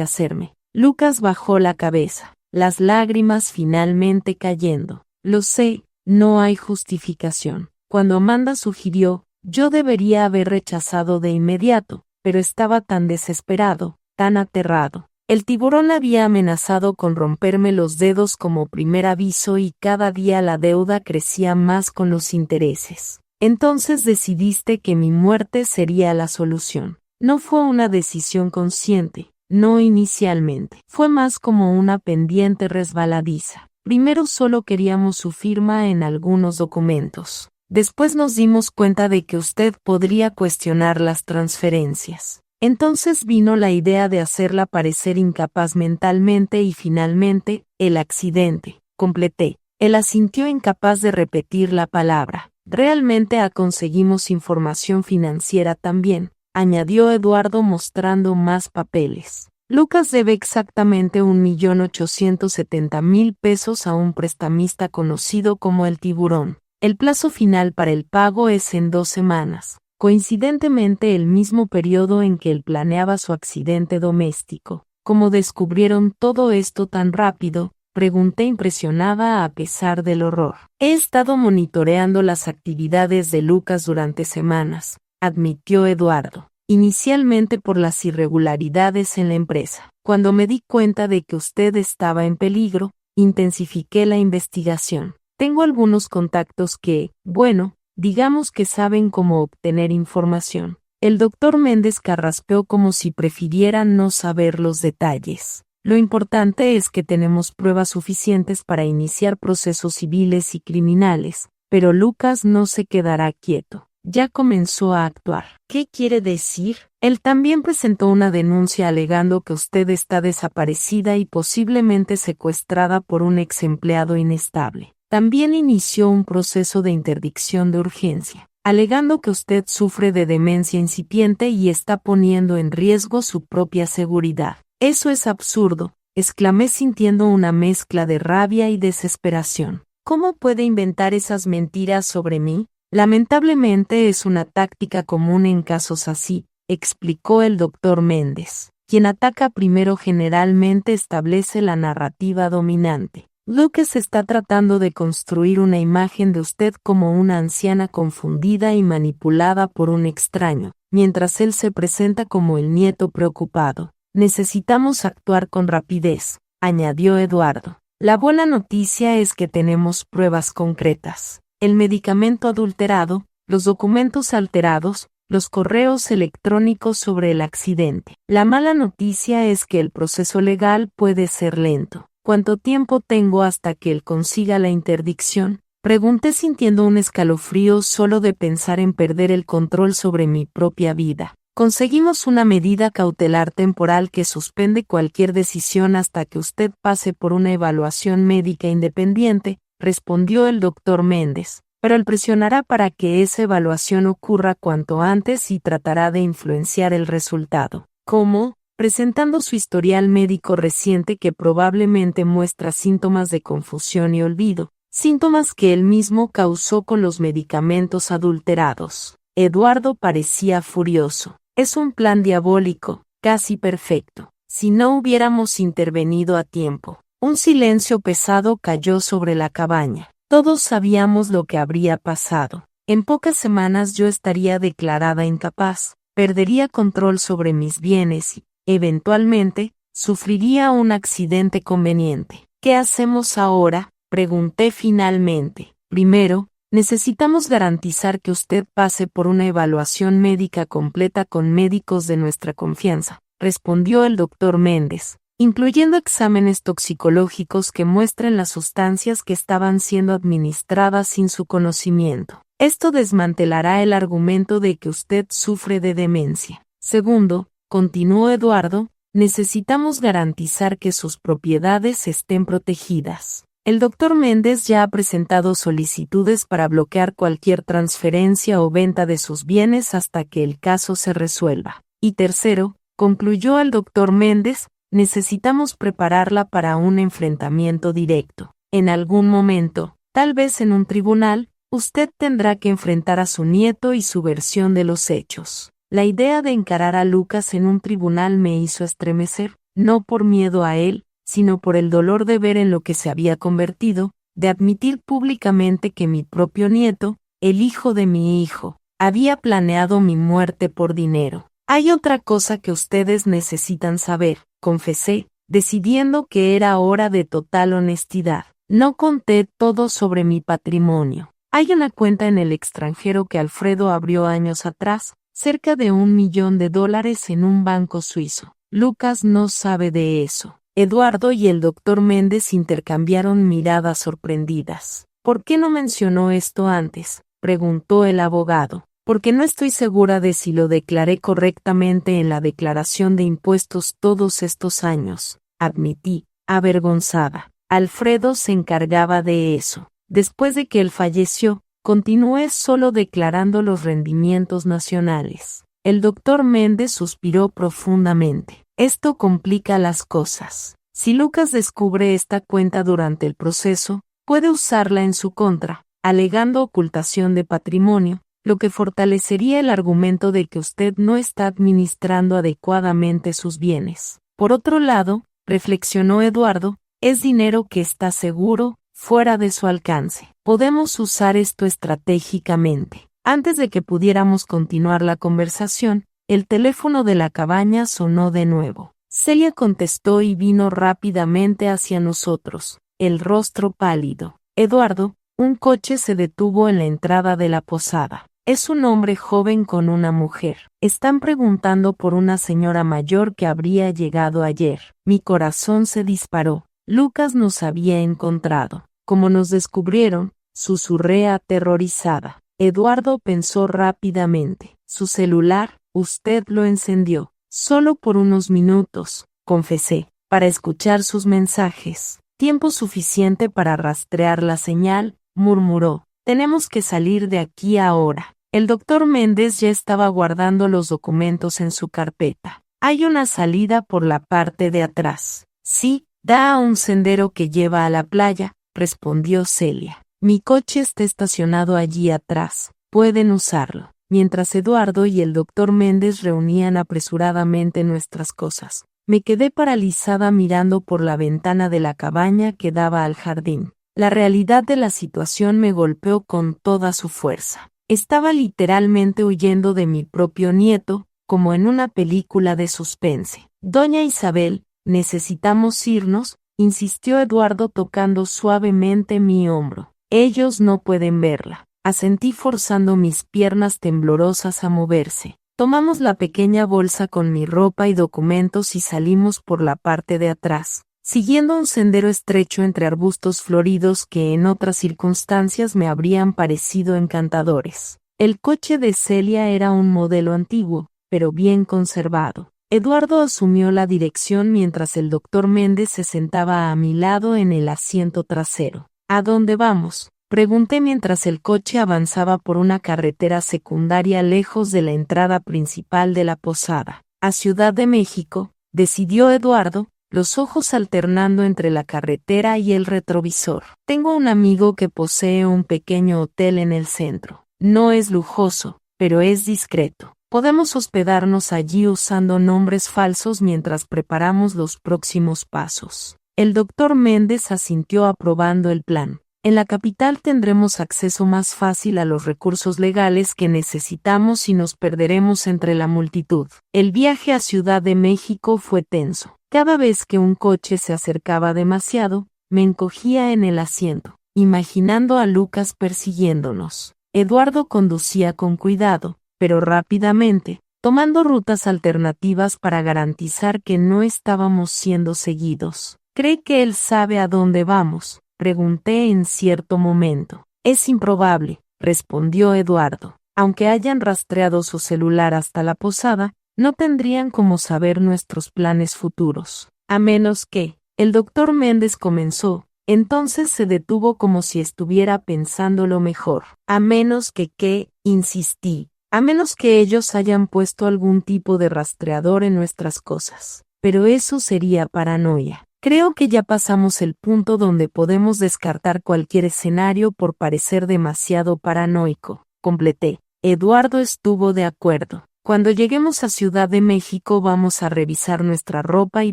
hacerme. Lucas bajó la cabeza, las lágrimas finalmente cayendo. Lo sé, no hay justificación. Cuando Amanda sugirió, yo debería haber rechazado de inmediato, pero estaba tan desesperado, tan aterrado. El tiburón había amenazado con romperme los dedos como primer aviso y cada día la deuda crecía más con los intereses. Entonces decidiste que mi muerte sería la solución. No fue una decisión consciente, no inicialmente. Fue más como una pendiente resbaladiza. Primero solo queríamos su firma en algunos documentos. Después nos dimos cuenta de que usted podría cuestionar las transferencias. Entonces vino la idea de hacerla parecer incapaz mentalmente y finalmente, el accidente. Completé. Él asintió incapaz de repetir la palabra. Realmente conseguimos información financiera también, añadió Eduardo mostrando más papeles. Lucas debe exactamente 1.870.000 pesos a un prestamista conocido como el Tiburón. El plazo final para el pago es en 2 semanas. Coincidentemente el mismo periodo en que él planeaba su accidente doméstico. ¿Cómo descubrieron todo esto tan rápido?, pregunté impresionada a pesar del horror. He estado monitoreando las actividades de Lucas durante semanas, admitió Eduardo. Inicialmente por las irregularidades en la empresa. Cuando me di cuenta de que usted estaba en peligro, intensifiqué la investigación. Tengo algunos contactos que, bueno, digamos que saben cómo obtener información. El doctor Méndez carraspeó como si prefiriera no saber los detalles. Lo importante es que tenemos pruebas suficientes para iniciar procesos civiles y criminales, pero Lucas no se quedará quieto. Ya comenzó a actuar. ¿Qué quiere decir? Él también presentó una denuncia alegando que usted está desaparecida y posiblemente secuestrada por un ex empleado inestable. También inició un proceso de interdicción de urgencia, alegando que usted sufre de demencia incipiente y está poniendo en riesgo su propia seguridad. Eso es absurdo, exclamé sintiendo una mezcla de rabia y desesperación. ¿Cómo puede inventar esas mentiras sobre mí? Lamentablemente es una táctica común en casos así, explicó el doctor Méndez. Quien ataca primero generalmente establece la narrativa dominante. Lucas está tratando de construir una imagen de usted como una anciana confundida y manipulada por un extraño, mientras él se presenta como el nieto preocupado. Necesitamos actuar con rapidez, añadió Eduardo. La buena noticia es que tenemos pruebas concretas. El medicamento adulterado, los documentos alterados, los correos electrónicos sobre el accidente. La mala noticia es que el proceso legal puede ser lento. ¿Cuánto tiempo tengo hasta que él consiga la interdicción? Pregunté sintiendo un escalofrío solo de pensar en perder el control sobre mi propia vida. Conseguimos una medida cautelar temporal que suspende cualquier decisión hasta que usted pase por una evaluación médica independiente, respondió el doctor Méndez, pero él presionará para que esa evaluación ocurra cuanto antes y tratará de influenciar el resultado. ¿Cómo? Presentando su historial médico reciente que probablemente muestra síntomas de confusión y olvido, síntomas que él mismo causó con los medicamentos adulterados. Eduardo parecía furioso. Es un plan diabólico, casi perfecto. Si no hubiéramos intervenido a tiempo. Un silencio pesado cayó sobre la cabaña. Todos sabíamos lo que habría pasado. En pocas semanas yo estaría declarada incapaz, perdería control sobre mis bienes y, eventualmente, sufriría un accidente conveniente. ¿Qué hacemos ahora?, pregunté finalmente. Primero, necesitamos garantizar que usted pase por una evaluación médica completa con médicos de nuestra confianza, respondió el doctor Méndez, incluyendo exámenes toxicológicos que muestren las sustancias que estaban siendo administradas sin su conocimiento. Esto desmantelará el argumento de que usted sufre de demencia. Segundo, continuó Eduardo, necesitamos garantizar que sus propiedades estén protegidas. El doctor Méndez ya ha presentado solicitudes para bloquear cualquier transferencia o venta de sus bienes hasta que el caso se resuelva. Y tercero, concluyó el doctor Méndez, necesitamos prepararla para un enfrentamiento directo. En algún momento, tal vez en un tribunal, usted tendrá que enfrentar a su nieto y su versión de los hechos. La idea de encarar a Lucas en un tribunal me hizo estremecer, no por miedo a él, sino por el dolor de ver en lo que se había convertido, de admitir públicamente que mi propio nieto, el hijo de mi hijo, había planeado mi muerte por dinero. Hay otra cosa que ustedes necesitan saber, confesé, decidiendo que era hora de total honestidad. No conté todo sobre mi patrimonio. Hay una cuenta en el extranjero que Alfredo abrió años atrás, cerca de $1 millón en un banco suizo. Lucas no sabe de eso. Eduardo y el doctor Méndez intercambiaron miradas sorprendidas. ¿Por qué no mencionó esto antes?, preguntó el abogado. Porque no estoy segura de si lo declaré correctamente en la declaración de impuestos todos estos años, admití, avergonzada. Alfredo se encargaba de eso. Después de que él falleció, continué solo declarando los rendimientos nacionales. El doctor Méndez suspiró profundamente. Esto complica las cosas. Si Lucas descubre esta cuenta durante el proceso, puede usarla en su contra, alegando ocultación de patrimonio, lo que fortalecería el argumento de que usted no está administrando adecuadamente sus bienes. Por otro lado, reflexionó Eduardo, es dinero que está seguro, fuera de su alcance. Podemos usar esto estratégicamente. Antes de que pudiéramos continuar la conversación, el teléfono de la cabaña sonó de nuevo. Celia contestó y vino rápidamente hacia nosotros, el rostro pálido. Eduardo, un coche se detuvo en la entrada de la posada. Es un hombre joven con una mujer. Están preguntando por una señora mayor que habría llegado ayer. Mi corazón se disparó. Lucas nos había encontrado. Como nos descubrieron, susurré aterrorizada. Eduardo pensó rápidamente. Su celular, usted lo encendió. Solo por unos minutos, confesé, para escuchar sus mensajes. Tiempo suficiente para rastrear la señal, murmuró. Tenemos que salir de aquí ahora. El doctor Méndez ya estaba guardando los documentos en su carpeta. Hay una salida por la parte de atrás. Sí, da a un sendero que lleva a la playa, respondió Celia. Mi coche está estacionado allí atrás. Pueden usarlo. Mientras Eduardo y el doctor Méndez reunían apresuradamente nuestras cosas, me quedé paralizada mirando por la ventana de la cabaña que daba al jardín. La realidad de la situación me golpeó con toda su fuerza. Estaba literalmente huyendo de mi propio nieto, como en una película de suspense. Doña Isabel, necesitamos irnos, insistió Eduardo tocando suavemente mi hombro. Ellos no pueden verla. Asentí forzando mis piernas temblorosas a moverse. Tomamos la pequeña bolsa con mi ropa y documentos y salimos por la parte de atrás, siguiendo un sendero estrecho entre arbustos floridos que en otras circunstancias me habrían parecido encantadores. El coche de Celia era un modelo antiguo, pero bien conservado. Eduardo asumió la dirección mientras el doctor Méndez se sentaba a mi lado en el asiento trasero. ¿A dónde vamos?, pregunté mientras el coche avanzaba por una carretera secundaria lejos de la entrada principal de la posada. A Ciudad de México, decidió Eduardo, los ojos alternando entre la carretera y el retrovisor. Tengo un amigo que posee un pequeño hotel en el centro. No es lujoso, pero es discreto. Podemos hospedarnos allí usando nombres falsos mientras preparamos los próximos pasos. El doctor Méndez asintió aprobando el plan. En la capital tendremos acceso más fácil a los recursos legales que necesitamos y nos perderemos entre la multitud. El viaje a Ciudad de México fue tenso. Cada vez que un coche se acercaba demasiado, me encogía en el asiento, imaginando a Lucas persiguiéndonos. Eduardo conducía con cuidado, pero rápidamente, tomando rutas alternativas para garantizar que no estábamos siendo seguidos. ¿Cree que él sabe a dónde vamos?, pregunté en cierto momento. Es improbable, respondió Eduardo. Aunque hayan rastreado su celular hasta la posada, no tendrían cómo saber nuestros planes futuros. A menos que, el doctor Méndez comenzó, entonces se detuvo como si estuviera pensándolo mejor. A menos que, insistí, a menos que ellos hayan puesto algún tipo de rastreador en nuestras cosas. pero eso sería paranoia. Creo que ya pasamos el punto donde podemos descartar cualquier escenario por parecer demasiado paranoico, completé. Eduardo estuvo de acuerdo. Cuando lleguemos a Ciudad de México vamos a revisar nuestra ropa y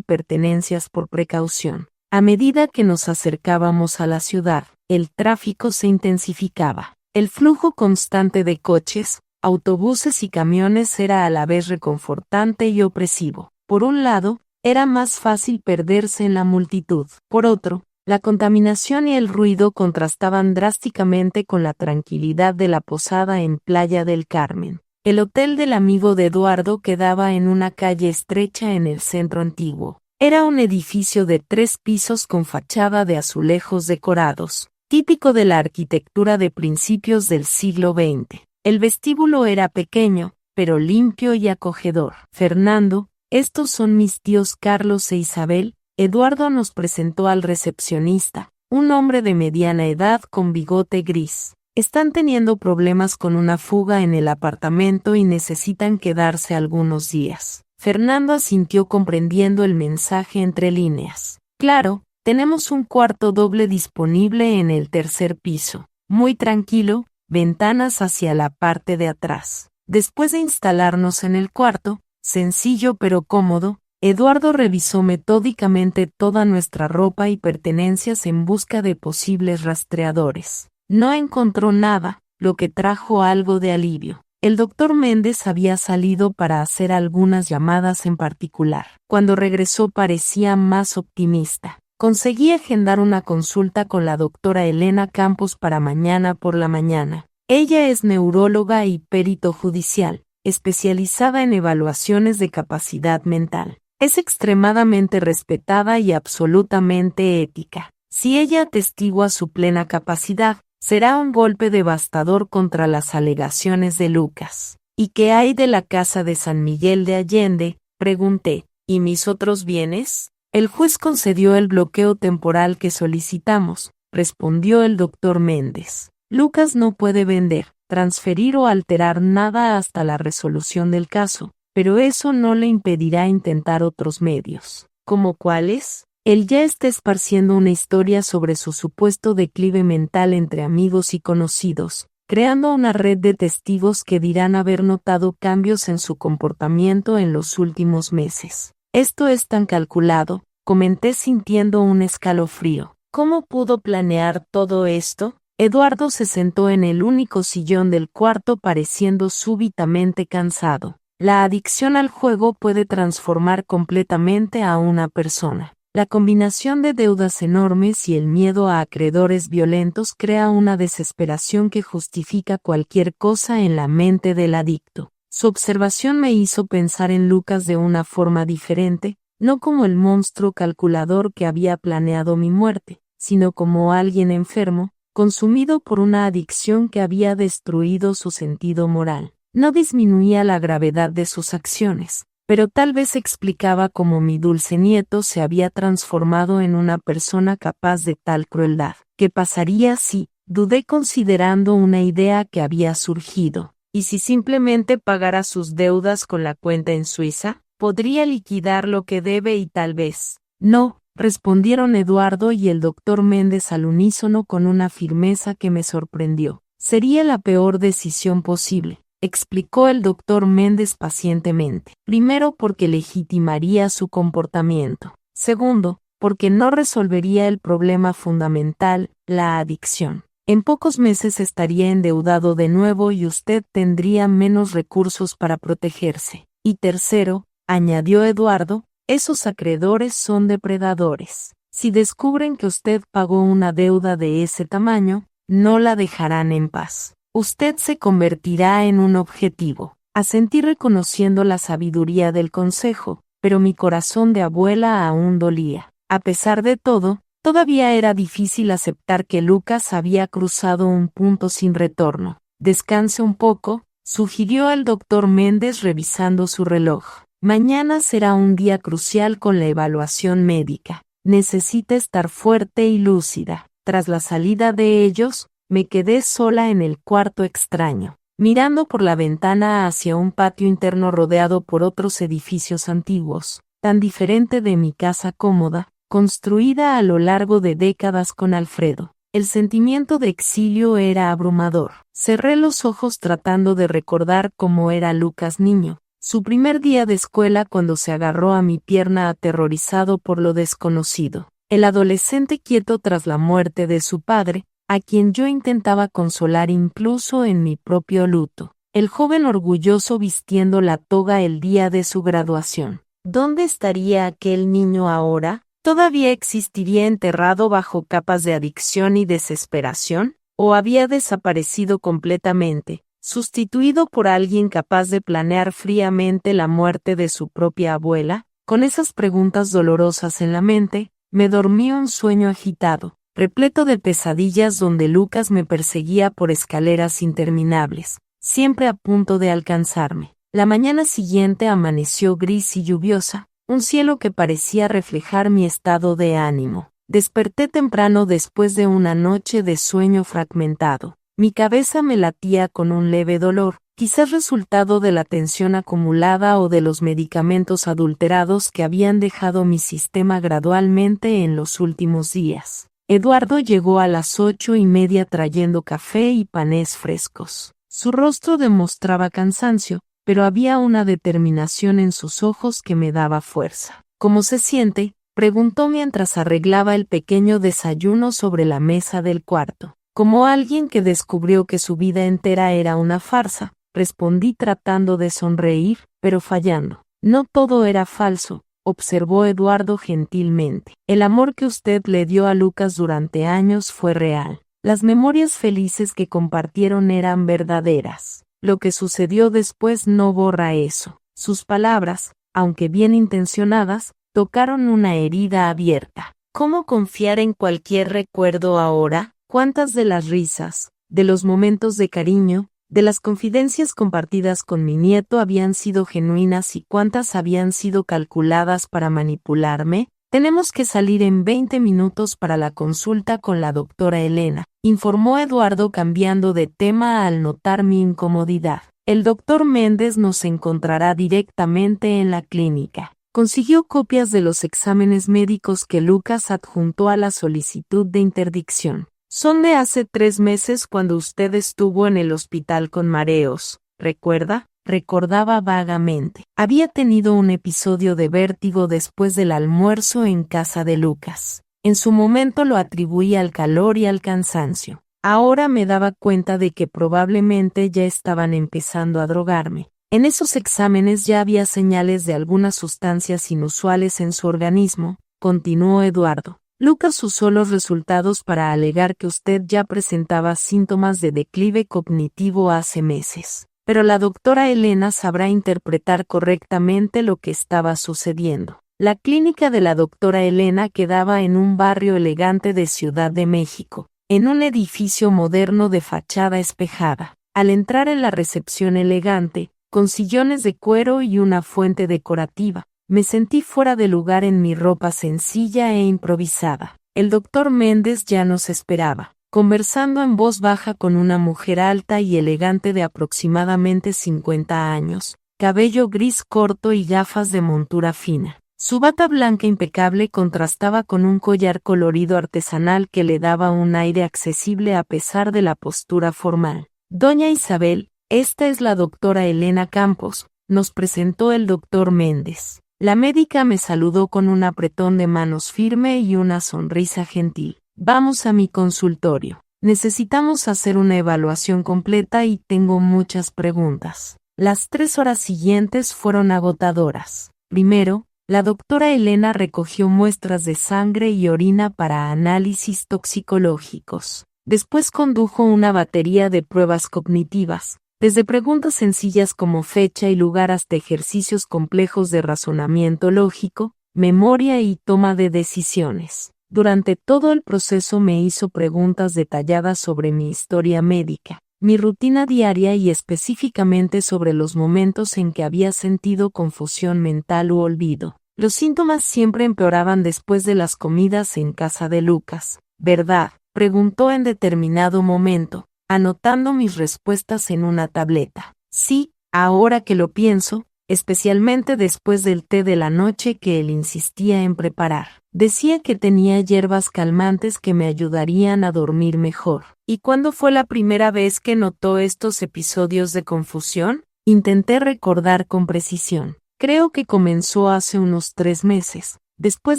pertenencias por precaución. A medida que nos acercábamos a la ciudad, el tráfico se intensificaba. El flujo constante de coches, autobuses y camiones era a la vez reconfortante y opresivo. Por un lado, era más fácil perderse en la multitud. Por otro, la contaminación y el ruido contrastaban drásticamente con la tranquilidad de la posada en Playa del Carmen. El hotel del amigo de Eduardo quedaba en una calle estrecha en el centro antiguo. Era un edificio de 3 pisos con fachada de azulejos decorados, típico de la arquitectura de principios del siglo XX. El vestíbulo era pequeño, pero limpio y acogedor. Fernando, estos son mis tíos Carlos e Isabel. Eduardo nos presentó al recepcionista, un hombre de mediana edad con bigote gris. Están teniendo problemas con una fuga en el apartamento y necesitan quedarse algunos días. Fernando asintió comprendiendo el mensaje entre líneas. Claro, tenemos un cuarto doble disponible en el 3er piso. Muy tranquilo, ventanas hacia la parte de atrás. Después de instalarnos en el cuarto, sencillo pero cómodo, Eduardo revisó metódicamente toda nuestra ropa y pertenencias en busca de posibles rastreadores. No encontró nada, lo que trajo algo de alivio. El doctor Méndez había salido para hacer algunas llamadas en particular. Cuando regresó parecía más optimista. Conseguí agendar una consulta con la doctora Elena Campos para mañana por la mañana. Ella es neuróloga y perito judicial, especializada en evaluaciones de capacidad mental. Es extremadamente respetada y absolutamente ética. Si ella atestigua su plena capacidad, será un golpe devastador contra las alegaciones de Lucas. ¿Y qué hay de la casa de San Miguel de Allende?, pregunté. ¿Y mis otros bienes? El juez concedió el bloqueo temporal que solicitamos, respondió el doctor Méndez. Lucas no puede vender, transferir o alterar nada hasta la resolución del caso, pero eso no le impedirá intentar otros medios. ¿Cómo cuáles? Él ya está esparciendo una historia sobre su supuesto declive mental entre amigos y conocidos, creando una red de testigos que dirán haber notado cambios en su comportamiento en los últimos meses. Esto es tan calculado, comenté sintiendo un escalofrío. ¿Cómo pudo planear todo esto? Eduardo se sentó en el único sillón del cuarto pareciendo súbitamente cansado. La adicción al juego puede transformar completamente a una persona. La combinación de deudas enormes y el miedo a acreedores violentos crea una desesperación que justifica cualquier cosa en la mente del adicto. Su observación me hizo pensar en Lucas de una forma diferente, no como el monstruo calculador que había planeado mi muerte, sino como alguien enfermo, consumido por una adicción que había destruido su sentido moral. No disminuía la gravedad de sus acciones, pero tal vez explicaba cómo mi dulce nieto se había transformado en una persona capaz de tal crueldad. ¿Qué pasaría si? Dudé considerando una idea que había surgido. ¿Y si simplemente pagara sus deudas con la cuenta en Suiza? Podría liquidar lo que debe y tal vez. No, respondieron Eduardo y el doctor Méndez al unísono con una firmeza que me sorprendió. Sería la peor decisión posible, explicó el doctor Méndez pacientemente. Primero, porque legitimaría su comportamiento. Segundo, porque no resolvería el problema fundamental, la adicción. En pocos meses estaría endeudado de nuevo y usted tendría menos recursos para protegerse. Y tercero, añadió Eduardo, esos acreedores son depredadores. Si descubren que usted pagó una deuda de ese tamaño, no la dejarán en paz. Usted se convertirá en un objetivo. Asentí reconociendo la sabiduría del consejo, pero mi corazón de abuela aún dolía. A pesar de todo, todavía era difícil aceptar que Lucas había cruzado un punto sin retorno. Descanse un poco, sugirió el doctor Méndez revisando su reloj. Mañana será un día crucial con la evaluación médica. Necesita estar fuerte y lúcida. Tras la salida de ellos, me quedé sola en el cuarto extraño, mirando por la ventana hacia un patio interno rodeado por otros edificios antiguos. tan diferente de mi casa cómoda, construida a lo largo de décadas con Alfredo. El sentimiento de exilio era abrumador. Cerré los ojos tratando de recordar cómo era Lucas niño, su primer día de escuela cuando se agarró a mi pierna aterrorizado por lo desconocido. El adolescente quieto tras la muerte de su padre, a quien yo intentaba consolar incluso en mi propio luto. El joven orgulloso vistiendo la toga el día de su graduación. ¿Dónde estaría aquel niño ahora? ¿Todavía existiría enterrado bajo capas de adicción y desesperación? ¿O había desaparecido completamente, sustituido por alguien capaz de planear fríamente la muerte de su propia abuela? Con esas preguntas dolorosas en la mente, me dormí un sueño agitado, repleto de pesadillas donde Lucas me perseguía por escaleras interminables, siempre a punto de alcanzarme. La mañana siguiente amaneció gris y lluviosa, un cielo que parecía reflejar mi estado de ánimo. Desperté temprano después de una noche de sueño fragmentado. Mi cabeza me latía con un leve dolor, quizás resultado de la tensión acumulada o de los medicamentos adulterados que habían dejado mi sistema gradualmente en los últimos días. Eduardo llegó a las 8:30 trayendo café y panés frescos. Su rostro demostraba cansancio, pero había una determinación en sus ojos que me daba fuerza. ¿Cómo se siente?, preguntó mientras arreglaba el pequeño desayuno sobre la mesa del cuarto. Como alguien que descubrió que su vida entera era una farsa, respondí tratando de sonreír, pero fallando. No todo era falso, observó Eduardo gentilmente. El amor que usted le dio a Lucas durante años fue real. Las memorias felices que compartieron eran verdaderas. Lo que sucedió después no borra eso. Sus palabras, aunque bien intencionadas, tocaron una herida abierta. ¿Cómo confiar en cualquier recuerdo ahora? ¿Cuántas de las risas, de los momentos de cariño, de las confidencias compartidas con mi nieto habían sido genuinas y cuántas habían sido calculadas para manipularme? Tenemos que salir en 20 minutos para la consulta con la doctora Elena, informó Eduardo cambiando de tema al notar mi incomodidad. El doctor Méndez nos encontrará directamente en la clínica. Consiguió copias de los exámenes médicos que Lucas adjuntó a la solicitud de interdicción. Son de hace 3 meses cuando usted estuvo en el hospital con mareos, ¿recuerda? Recordaba vagamente. Había tenido un episodio de vértigo después del almuerzo en casa de Lucas. En su momento lo atribuía al calor y al cansancio. Ahora me daba cuenta de que probablemente ya estaban empezando a drogarme. En esos exámenes ya había señales de algunas sustancias inusuales en su organismo, continuó Eduardo. Lucas usó los resultados para alegar que usted ya presentaba síntomas de declive cognitivo hace meses. Pero la doctora Elena sabrá interpretar correctamente lo que estaba sucediendo. La clínica de la doctora Elena quedaba en un barrio elegante de Ciudad de México, en un edificio moderno de fachada espejada. Al entrar en la recepción elegante, con sillones de cuero y una fuente decorativa, me sentí fuera de lugar en mi ropa sencilla e improvisada. El doctor Méndez ya nos esperaba, conversando en voz baja con una mujer alta y elegante de aproximadamente 50 años, cabello gris corto y gafas de montura fina. Su bata blanca impecable contrastaba con un collar colorido artesanal que le daba un aire accesible a pesar de la postura formal. Doña Isabel, esta es la doctora Elena Campos, nos presentó el doctor Méndez. La médica me saludó con un apretón de manos firme y una sonrisa gentil. Vamos a mi consultorio. Necesitamos hacer una evaluación completa y tengo muchas preguntas. Las 3 horas siguientes fueron agotadoras. Primero, la doctora Elena recogió muestras de sangre y orina para análisis toxicológicos. Después condujo una batería de pruebas cognitivas, desde preguntas sencillas como fecha y lugar hasta ejercicios complejos de razonamiento lógico, memoria y toma de decisiones. Durante todo el proceso me hizo preguntas detalladas sobre mi historia médica, mi rutina diaria y específicamente sobre los momentos en que había sentido confusión mental u olvido. Los síntomas siempre empeoraban después de las comidas en casa de Lucas, ¿verdad?, preguntó en determinado momento, anotando mis respuestas en una tableta. Sí, ahora que lo pienso, especialmente después del té de la noche que él insistía en preparar. Decía que tenía hierbas calmantes que me ayudarían a dormir mejor. ¿Y cuándo fue la primera vez que notó estos episodios de confusión? Intenté recordar con precisión. Creo que comenzó hace unos 3 meses, después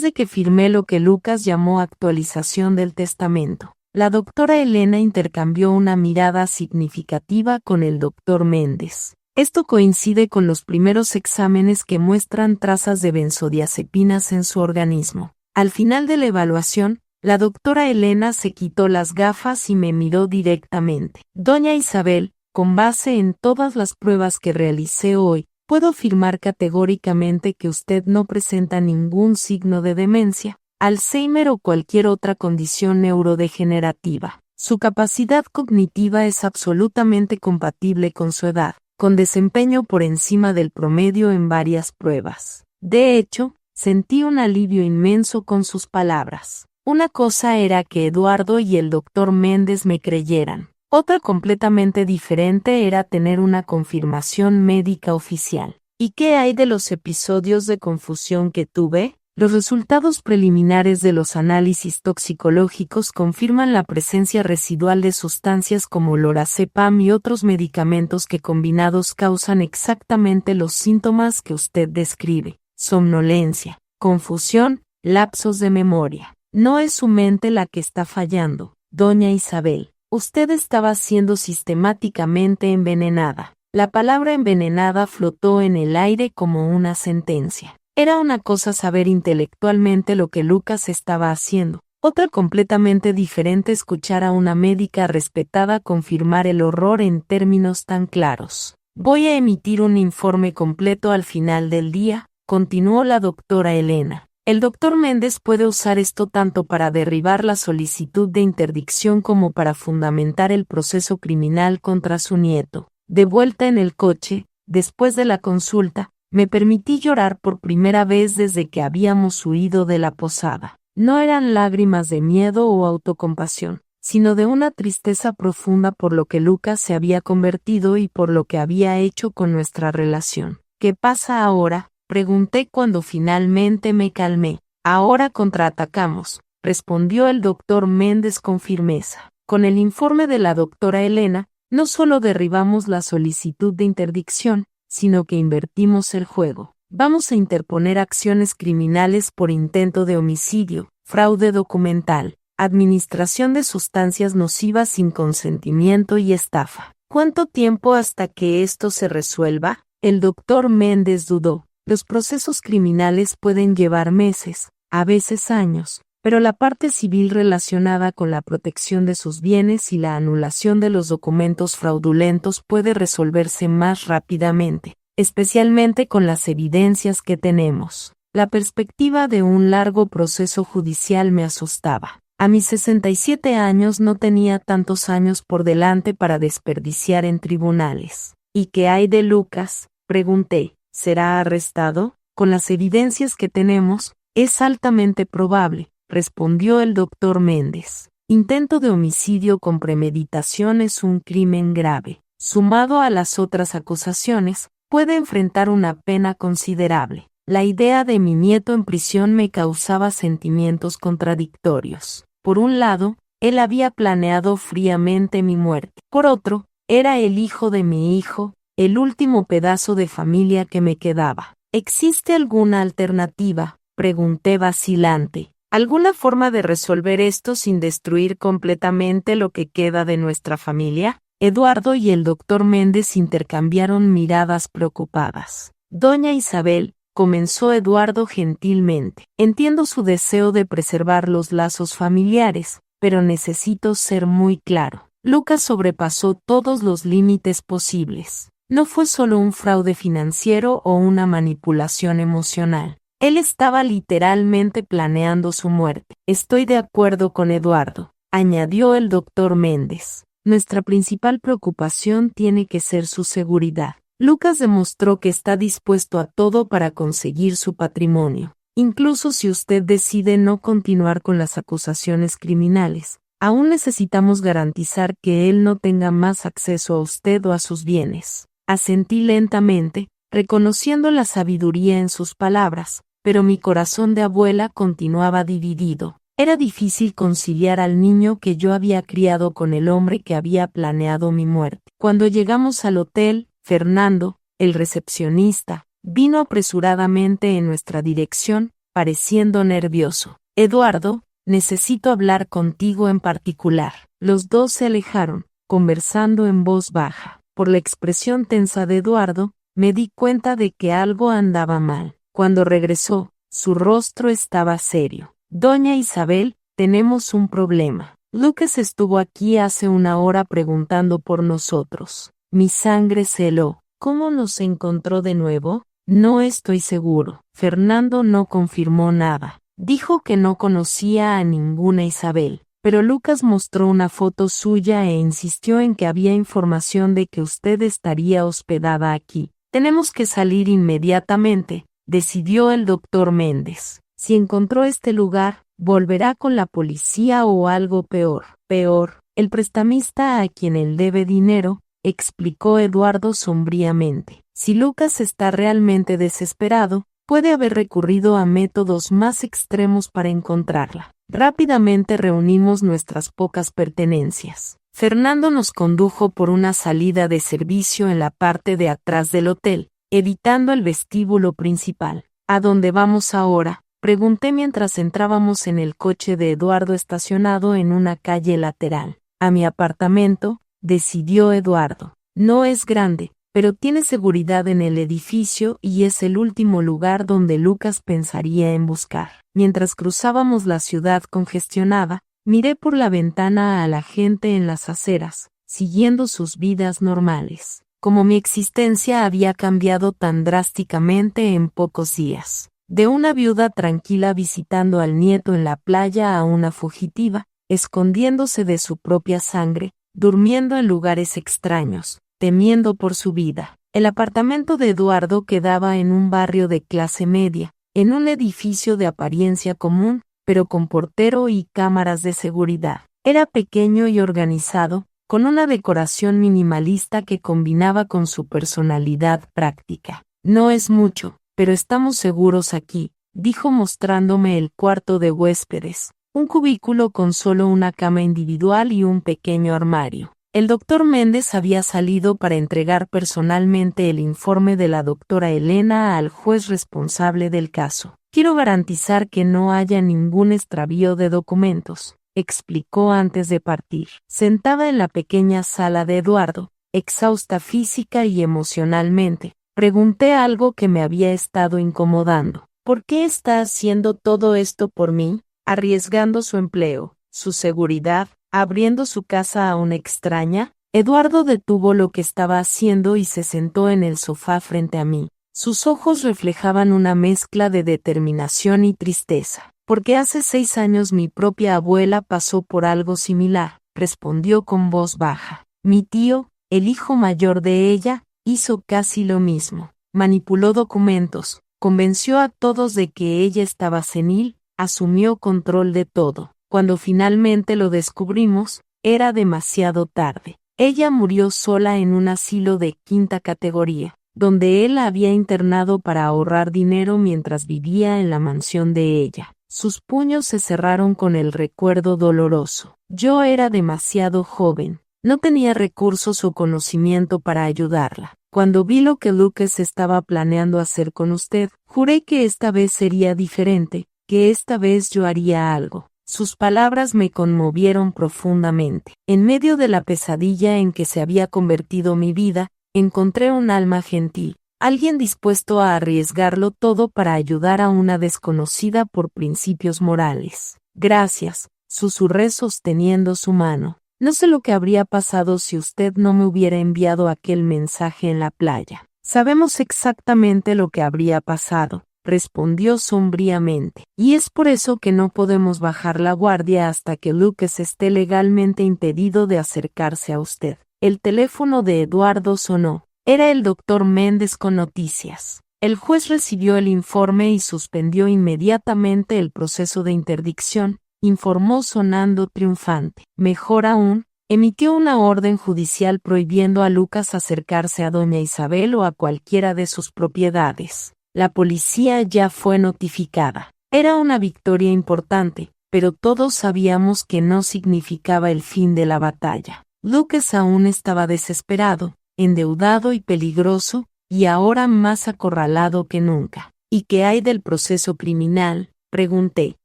de que firmé lo que Lucas llamó actualización del testamento. La doctora Elena intercambió una mirada significativa con el doctor Méndez. Esto coincide con los primeros exámenes que muestran trazas de benzodiazepinas en su organismo. Al final de la evaluación, la doctora Elena se quitó las gafas y me miró directamente. Doña Isabel, con base en todas las pruebas que realicé hoy, puedo afirmar categóricamente que usted no presenta ningún signo de demencia, Alzheimer o cualquier otra condición neurodegenerativa. Su capacidad cognitiva es absolutamente compatible con su edad, con desempeño por encima del promedio en varias pruebas. De hecho, sentí un alivio inmenso con sus palabras. Una cosa era que Eduardo y el doctor Méndez me creyeran. Otra completamente diferente era tener una confirmación médica oficial. ¿Y qué hay de los episodios de confusión que tuve? Los resultados preliminares de los análisis toxicológicos confirman la presencia residual de sustancias como lorazepam y otros medicamentos que combinados causan exactamente los síntomas que usted describe: somnolencia, confusión, lapsos de memoria. No es su mente la que está fallando, doña Isabel. Usted estaba siendo sistemáticamente envenenada. La palabra envenenada flotó en el aire como una sentencia. Era una cosa saber intelectualmente lo que Lucas estaba haciendo, otra completamente diferente escuchar a una médica respetada confirmar el horror en términos tan claros. Voy a emitir un informe completo al final del día, continuó la doctora Elena. El doctor Méndez puede usar esto tanto para derribar la solicitud de interdicción como para fundamentar el proceso criminal contra su nieto. De vuelta en el coche, después de la consulta, me permití llorar por primera vez desde que habíamos huido de la posada. No eran lágrimas de miedo o autocompasión, sino de una tristeza profunda por lo que Lucas se había convertido y por lo que había hecho con nuestra relación. ¿Qué pasa ahora?, pregunté cuando finalmente me calmé. Ahora contraatacamos, respondió el doctor Méndez con firmeza. Con el informe de la doctora Elena, no solo derribamos la solicitud de interdicción, sino que invertimos el juego. Vamos a interponer acciones criminales por intento de homicidio, fraude documental, administración de sustancias nocivas sin consentimiento y estafa. ¿Cuánto tiempo hasta que esto se resuelva? El doctor Méndez dudó. Los procesos criminales pueden llevar meses, a veces años, pero la parte civil relacionada con la protección de sus bienes y la anulación de los documentos fraudulentos puede resolverse más rápidamente, especialmente con las evidencias que tenemos. La perspectiva de un largo proceso judicial me asustaba. A mis 67 años no tenía tantos años por delante para desperdiciar en tribunales. ¿Y qué hay de Lucas?, pregunté. ¿Será arrestado? Con las evidencias que tenemos, es altamente probable, respondió el doctor Méndez. Intento de homicidio con premeditación es un crimen grave. Sumado a las otras acusaciones, puede enfrentar una pena considerable. La idea de mi nieto en prisión me causaba sentimientos contradictorios. Por un lado, él había planeado fríamente mi muerte. Por otro, era el hijo de mi hijo, el último pedazo de familia que me quedaba. ¿Existe alguna alternativa?, pregunté vacilante. ¿Alguna forma de resolver esto sin destruir completamente lo que queda de nuestra familia? Eduardo y el doctor Méndez intercambiaron miradas preocupadas. Doña Isabel, comenzó Eduardo gentilmente. Entiendo su deseo de preservar los lazos familiares, pero necesito ser muy claro. Lucas sobrepasó todos los límites posibles. No fue solo un fraude financiero o una manipulación emocional. Él estaba literalmente planeando su muerte. Estoy de acuerdo con Eduardo, añadió el doctor Méndez. Nuestra principal preocupación tiene que ser su seguridad. Lucas demostró que está dispuesto a todo para conseguir su patrimonio. Incluso si usted decide no continuar con las acusaciones criminales, aún necesitamos garantizar que él no tenga más acceso a usted o a sus bienes. Asentí lentamente, reconociendo la sabiduría en sus palabras, pero mi corazón de abuela continuaba dividido. Era difícil conciliar al niño que yo había criado con el hombre que había planeado mi muerte. Cuando llegamos al hotel, Fernando, el recepcionista, vino apresuradamente en nuestra dirección, pareciendo nervioso. Eduardo, necesito hablar contigo en particular. Los dos se alejaron, conversando en voz baja. Por la expresión tensa de Eduardo, me di cuenta de que algo andaba mal. Cuando regresó, su rostro estaba serio. Doña Isabel, tenemos un problema. Lucas estuvo aquí hace una hora preguntando por nosotros. Mi sangre se heló. ¿Cómo nos encontró de nuevo? No estoy seguro. Fernando no confirmó nada. Dijo que no conocía a ninguna Isabel, pero Lucas mostró una foto suya e insistió en que había información de que usted estaría hospedada aquí. Tenemos que salir inmediatamente, decidió el doctor Méndez. Si encontró este lugar, volverá con la policía o algo peor. Peor, el prestamista a quien él debe dinero, explicó Eduardo sombríamente. Si Lucas está realmente desesperado, puede haber recurrido a métodos más extremos para encontrarla. Rápidamente reunimos nuestras pocas pertenencias. Fernando nos condujo por una salida de servicio en la parte de atrás del hotel, evitando el vestíbulo principal. ¿A dónde vamos ahora?, pregunté mientras entrábamos en el coche de Eduardo estacionado en una calle lateral. A mi apartamento, decidió Eduardo. No es grande, pero tiene seguridad en el edificio y es el último lugar donde Lucas pensaría en buscar. Mientras cruzábamos la ciudad congestionada, miré por la ventana a la gente en las aceras, siguiendo sus vidas normales. Como mi existencia había cambiado tan drásticamente en pocos días. De una viuda tranquila visitando al nieto en la playa a una fugitiva, escondiéndose de su propia sangre, durmiendo en lugares extraños, temiendo por su vida. El apartamento de Eduardo quedaba en un barrio de clase media, en un edificio de apariencia común, pero con portero y cámaras de seguridad. Era pequeño y organizado, con una decoración minimalista que combinaba con su personalidad práctica. No es mucho, pero estamos seguros aquí, dijo mostrándome el cuarto de huéspedes, un cubículo con solo una cama individual y un pequeño armario. El doctor Méndez había salido para entregar personalmente el informe de la doctora Elena al juez responsable del caso. Quiero garantizar que no haya ningún extravío de documentos, explicó antes de partir. Sentada en la pequeña sala de Eduardo, exhausta física y emocionalmente, pregunté algo que me había estado incomodando. ¿Por qué está haciendo todo esto por mí? Arriesgando su empleo, su seguridad, abriendo su casa a una extraña. Eduardo detuvo lo que estaba haciendo y se sentó en el sofá frente a mí. Sus ojos reflejaban una mezcla de determinación y tristeza. Porque hace 6 años mi propia abuela pasó por algo similar, respondió con voz baja. Mi tío, el hijo mayor de ella, hizo casi lo mismo. Manipuló documentos, convenció a todos de que ella estaba senil, asumió control de todo. Cuando finalmente lo descubrimos, era demasiado tarde. Ella murió sola en un asilo de 5ª categoría, donde él la había internado para ahorrar dinero mientras vivía en la mansión de ella. Sus puños se cerraron con el recuerdo doloroso. Yo era demasiado joven. No tenía recursos o conocimiento para ayudarla. Cuando vi lo que Lucas estaba planeando hacer con usted, juré que esta vez sería diferente, que esta vez yo haría algo. Sus palabras me conmovieron profundamente. En medio de la pesadilla en que se había convertido mi vida, encontré un alma gentil, alguien dispuesto a arriesgarlo todo para ayudar a una desconocida por principios morales. Gracias, susurré sosteniendo su mano. No sé lo que habría pasado si usted no me hubiera enviado aquel mensaje en la playa. Sabemos exactamente lo que habría pasado, respondió sombríamente. Y es por eso que no podemos bajar la guardia hasta que Lucas esté legalmente impedido de acercarse a usted. El teléfono de Eduardo sonó. Era el doctor Méndez con noticias. El juez recibió el informe y suspendió inmediatamente el proceso de interdicción, informó sonando triunfante. Mejor aún, Emitió una orden judicial prohibiendo a Lucas acercarse a doña Isabel o a cualquiera de sus propiedades. La policía ya fue notificada. Era una victoria importante, pero todos sabíamos que no significaba el fin de la batalla. Lucas aún estaba desesperado, endeudado y peligroso, y ahora más acorralado que nunca. ¿Y qué hay del proceso criminal?, pregunté.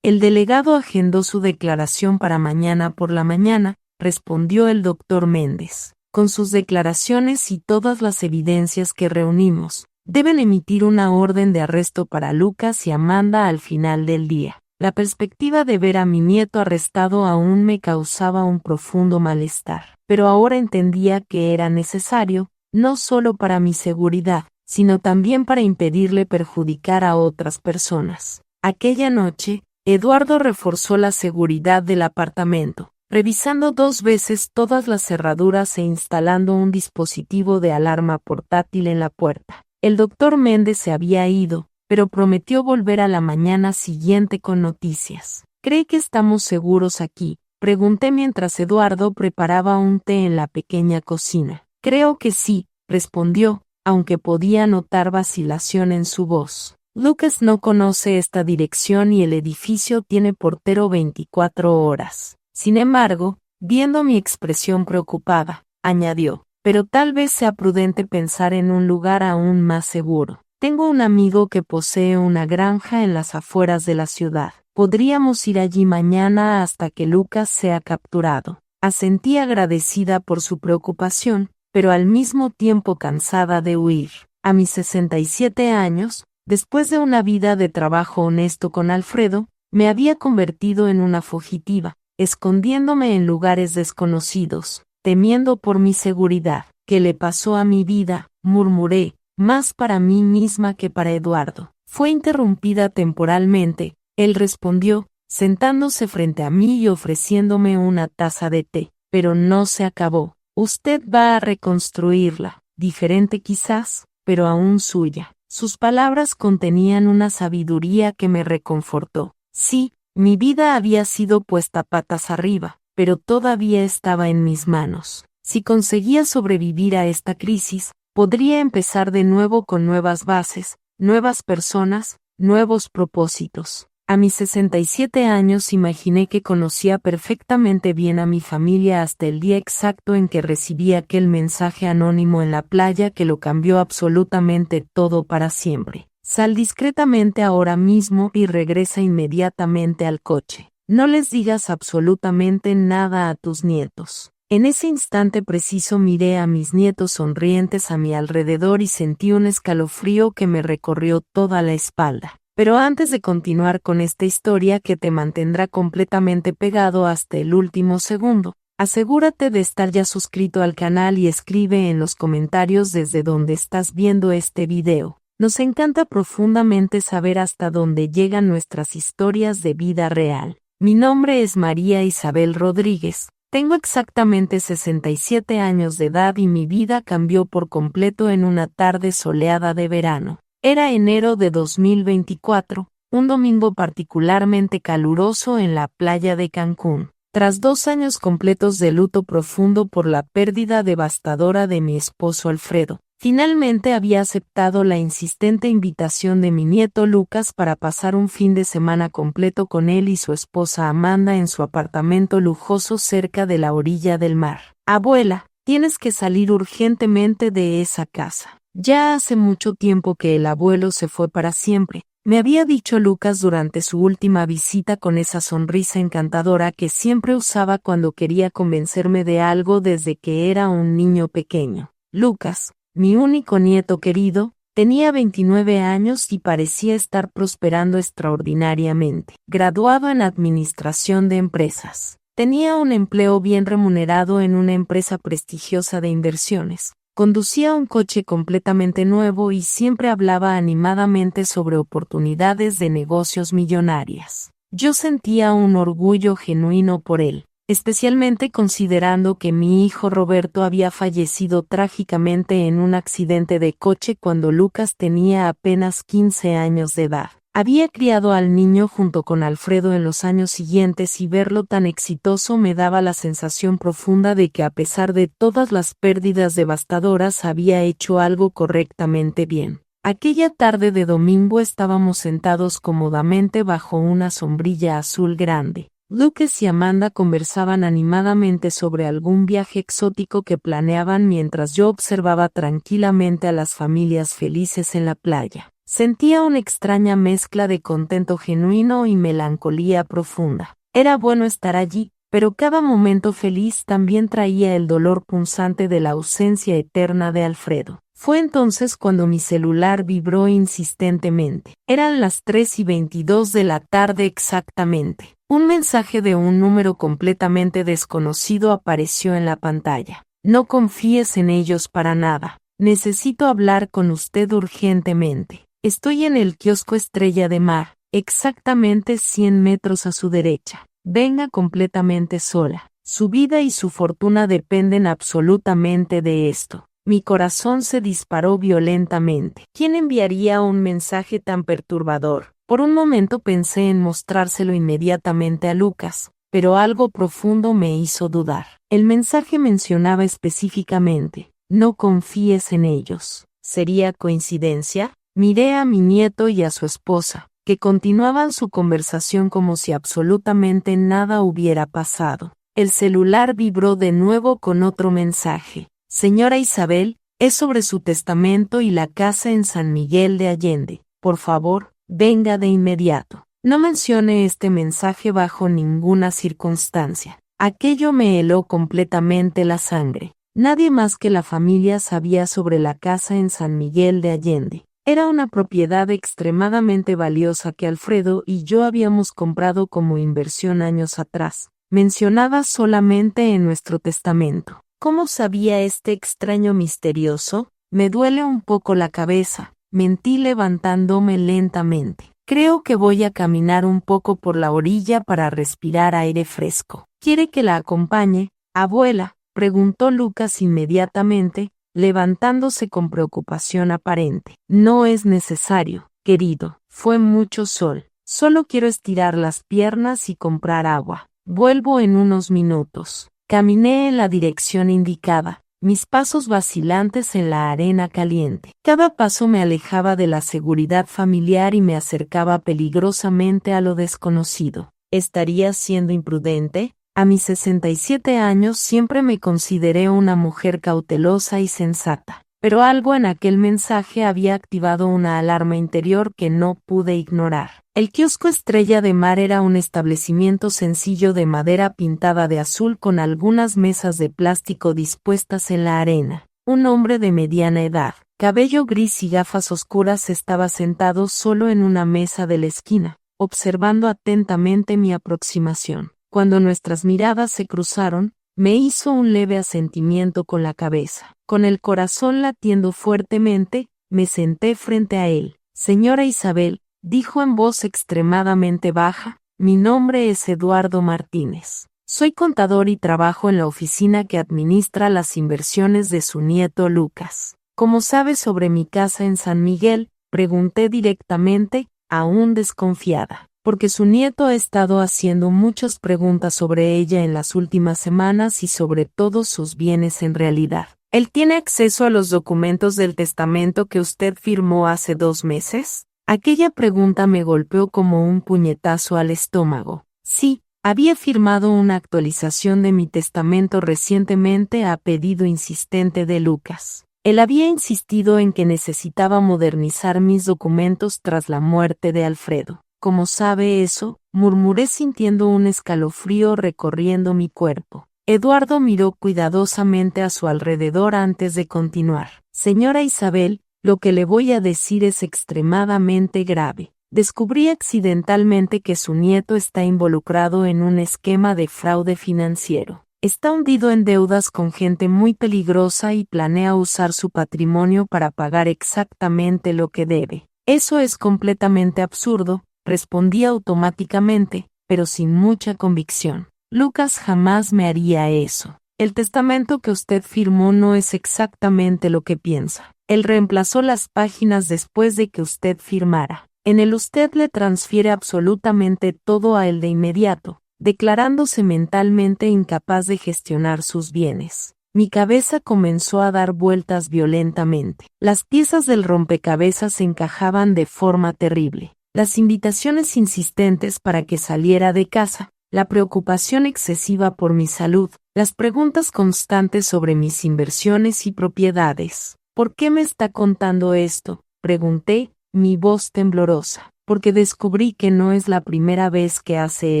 El delegado agendó su declaración para mañana por la mañana, respondió el doctor Méndez. Con sus declaraciones y todas las evidencias que reunimos, deben emitir una orden de arresto para Lucas y Amanda al final del día. La perspectiva de ver a mi nieto arrestado aún me causaba un profundo malestar, pero ahora entendía que era necesario, no solo para mi seguridad, sino también para impedirle perjudicar a otras personas. Aquella noche, Eduardo reforzó la seguridad del apartamento, revisando 2 veces todas las cerraduras e instalando un dispositivo de alarma portátil en la puerta. El doctor Méndez se había ido, pero prometió volver a la mañana siguiente con noticias. ¿Cree que estamos seguros aquí?, pregunté mientras Eduardo preparaba un té en la pequeña cocina. Creo que sí, respondió, aunque podía notar vacilación en su voz. Lucas no conoce esta dirección y el edificio tiene portero 24 horas. Sin embargo, viendo mi expresión preocupada, añadió, pero tal vez sea prudente pensar en un lugar aún más seguro. Tengo un amigo que posee una granja en las afueras de la ciudad. Podríamos ir allí mañana hasta que Lucas sea capturado. Asentí agradecida por su preocupación, pero al mismo tiempo cansada de huir. A mis 67 años, después de una vida de trabajo honesto con Alfredo, me había convertido en una fugitiva, escondiéndome en lugares desconocidos, temiendo por mi seguridad. ¿Qué le pasó a mi vida?, murmuré, más para mí misma que para Eduardo. Fue interrumpida temporalmente, él respondió, sentándose frente a mí y ofreciéndome una taza de té. Pero no se acabó. Usted va a reconstruirla, diferente quizás, pero aún suya. Sus palabras contenían una sabiduría que me reconfortó. Sí, mi vida había sido puesta patas arriba, pero todavía estaba en mis manos. Si conseguía sobrevivir a esta crisis, podría empezar de nuevo con nuevas bases, nuevas personas, nuevos propósitos. A mis 67 años imaginé que conocía perfectamente bien a mi familia hasta el día exacto en que recibí aquel mensaje anónimo en la playa que lo cambió absolutamente todo para siempre. Sal discretamente ahora mismo y regresa inmediatamente al coche. No les digas absolutamente nada a tus nietos. En ese instante preciso miré a mis nietos sonrientes a mi alrededor y sentí un escalofrío que me recorrió toda la espalda. Pero antes de continuar con esta historia que te mantendrá completamente pegado hasta el último segundo, asegúrate de estar ya suscrito al canal y escribe en los comentarios desde donde estás viendo este video. Nos encanta profundamente saber hasta dónde llegan nuestras historias de vida real. Mi nombre es María Isabel Rodríguez. Tengo exactamente 67 años de edad y mi vida cambió por completo en una tarde soleada de verano. Era enero de 2024, un domingo particularmente caluroso en la playa de Cancún. Tras 2 años completos de luto profundo por la pérdida devastadora de mi esposo Alfredo, finalmente había aceptado la insistente invitación de mi nieto Lucas para pasar un fin de semana completo con él y su esposa Amanda en su apartamento lujoso cerca de la orilla del mar. Abuela, tienes que salir urgentemente de esa casa. Ya hace mucho tiempo que el abuelo se fue para siempre, me había dicho Lucas durante su última visita con esa sonrisa encantadora que siempre usaba cuando quería convencerme de algo desde que era un niño pequeño. Lucas, mi único nieto querido, tenía 29 años y parecía estar prosperando extraordinariamente. Graduado en Administración de Empresas. Tenía un empleo bien remunerado en una empresa prestigiosa de inversiones. Conducía un coche completamente nuevo y siempre hablaba animadamente sobre oportunidades de negocios millonarias. Yo sentía un orgullo genuino por él, especialmente considerando que mi hijo Roberto había fallecido trágicamente en un accidente de coche cuando Lucas tenía apenas 15 años de edad. Había criado al niño junto con Alfredo en los años siguientes y verlo tan exitoso me daba la sensación profunda de que a pesar de todas las pérdidas devastadoras había hecho algo correctamente bien. Aquella tarde de domingo estábamos sentados cómodamente bajo una sombrilla azul grande. Lucas y Amanda conversaban animadamente sobre algún viaje exótico que planeaban mientras yo observaba tranquilamente a las familias felices en la playa. Sentía una extraña mezcla de contento genuino y melancolía profunda. Era bueno estar allí, pero cada momento feliz también traía el dolor punzante de la ausencia eterna de Alfredo. Fue entonces cuando mi celular vibró insistentemente. Eran las 3:22 de la tarde exactamente. Un mensaje de un número completamente desconocido apareció en la pantalla. No confíes en ellos para nada. Necesito hablar con usted urgentemente. Estoy en el kiosco Estrella de Mar, exactamente 100 metros a su derecha. Venga completamente sola. Su vida y su fortuna dependen absolutamente de esto. Mi corazón se disparó violentamente. ¿Quién enviaría un mensaje tan perturbador? Por un momento pensé en mostrárselo inmediatamente a Lucas, pero algo profundo me hizo dudar. El mensaje mencionaba específicamente: no confíes en ellos. ¿Sería coincidencia? Miré a mi nieto y a su esposa, que continuaban su conversación como si absolutamente nada hubiera pasado. El celular vibró de nuevo con otro mensaje. Señora Isabel, es sobre su testamento y la casa en San Miguel de Allende. Por favor, venga de inmediato. No mencione este mensaje bajo ninguna circunstancia. Aquello me heló completamente la sangre. Nadie más que la familia sabía sobre la casa en San Miguel de Allende. Era una propiedad extremadamente valiosa que Alfredo y yo habíamos comprado como inversión años atrás, mencionada solamente en nuestro testamento. ¿Cómo sabía este extraño misterioso? Me duele un poco la cabeza, mentí levantándome lentamente. Creo que voy a caminar un poco por la orilla para respirar aire fresco. ¿Quiere que la acompañe, abuela?, preguntó Lucas inmediatamente, levantándose con preocupación aparente. No es necesario, querido. Fue mucho sol. Solo quiero estirar las piernas y comprar agua. Vuelvo en unos minutos. Caminé en la dirección indicada, mis pasos vacilantes en la arena caliente. Cada paso me alejaba de la seguridad familiar y me acercaba peligrosamente a lo desconocido. ¿Estaría siendo imprudente? A mis 67 años siempre me consideré una mujer cautelosa y sensata, pero algo en aquel mensaje había activado una alarma interior que no pude ignorar. El kiosco Estrella de Mar era un establecimiento sencillo de madera pintada de azul con algunas mesas de plástico dispuestas en la arena. Un hombre de mediana edad, cabello gris y gafas oscuras estaba sentado solo en una mesa de la esquina, observando atentamente mi aproximación. Cuando nuestras miradas se cruzaron, me hizo un leve asentimiento con la cabeza. Con el corazón latiendo fuertemente, me senté frente a él. Señora Isabel, dijo en voz extremadamente baja, mi nombre es Eduardo Martínez. Soy contador y trabajo en la oficina que administra las inversiones de su nieto Lucas. ¿Cómo sabe sobre mi casa en San Miguel?, pregunté directamente, aún desconfiada, porque su nieto ha estado haciendo muchas preguntas sobre ella en las últimas semanas y sobre todos sus bienes en realidad. ¿Él tiene acceso a los documentos del testamento que usted firmó hace 2 meses? Aquella pregunta me golpeó como un puñetazo al estómago. Sí, había firmado una actualización de mi testamento recientemente a pedido insistente de Lucas. Él había insistido en que necesitaba modernizar mis documentos tras la muerte de Alfredo. ¿Cómo sabe eso?, murmuré sintiendo un escalofrío recorriendo mi cuerpo. Eduardo miró cuidadosamente a su alrededor antes de continuar. Señora Isabel, lo que le voy a decir es extremadamente grave. Descubrí accidentalmente que su nieto está involucrado en un esquema de fraude financiero. Está hundido en deudas con gente muy peligrosa y planea usar su patrimonio para pagar exactamente lo que debe. Eso es completamente absurdo, respondí automáticamente, pero sin mucha convicción. Lucas jamás me haría eso. El testamento que usted firmó no es exactamente lo que piensa. Él reemplazó las páginas después de que usted firmara. En el usted le transfiere absolutamente todo a él de inmediato, declarándose mentalmente incapaz de gestionar sus bienes. Mi cabeza comenzó a dar vueltas violentamente. Las piezas del rompecabezas se encajaban de forma terrible. Las invitaciones insistentes para que saliera de casa, la preocupación excesiva por mi salud, las preguntas constantes sobre mis inversiones y propiedades. ¿Por qué me está contando esto?, pregunté, mi voz temblorosa. Porque descubrí que no es la primera vez que hace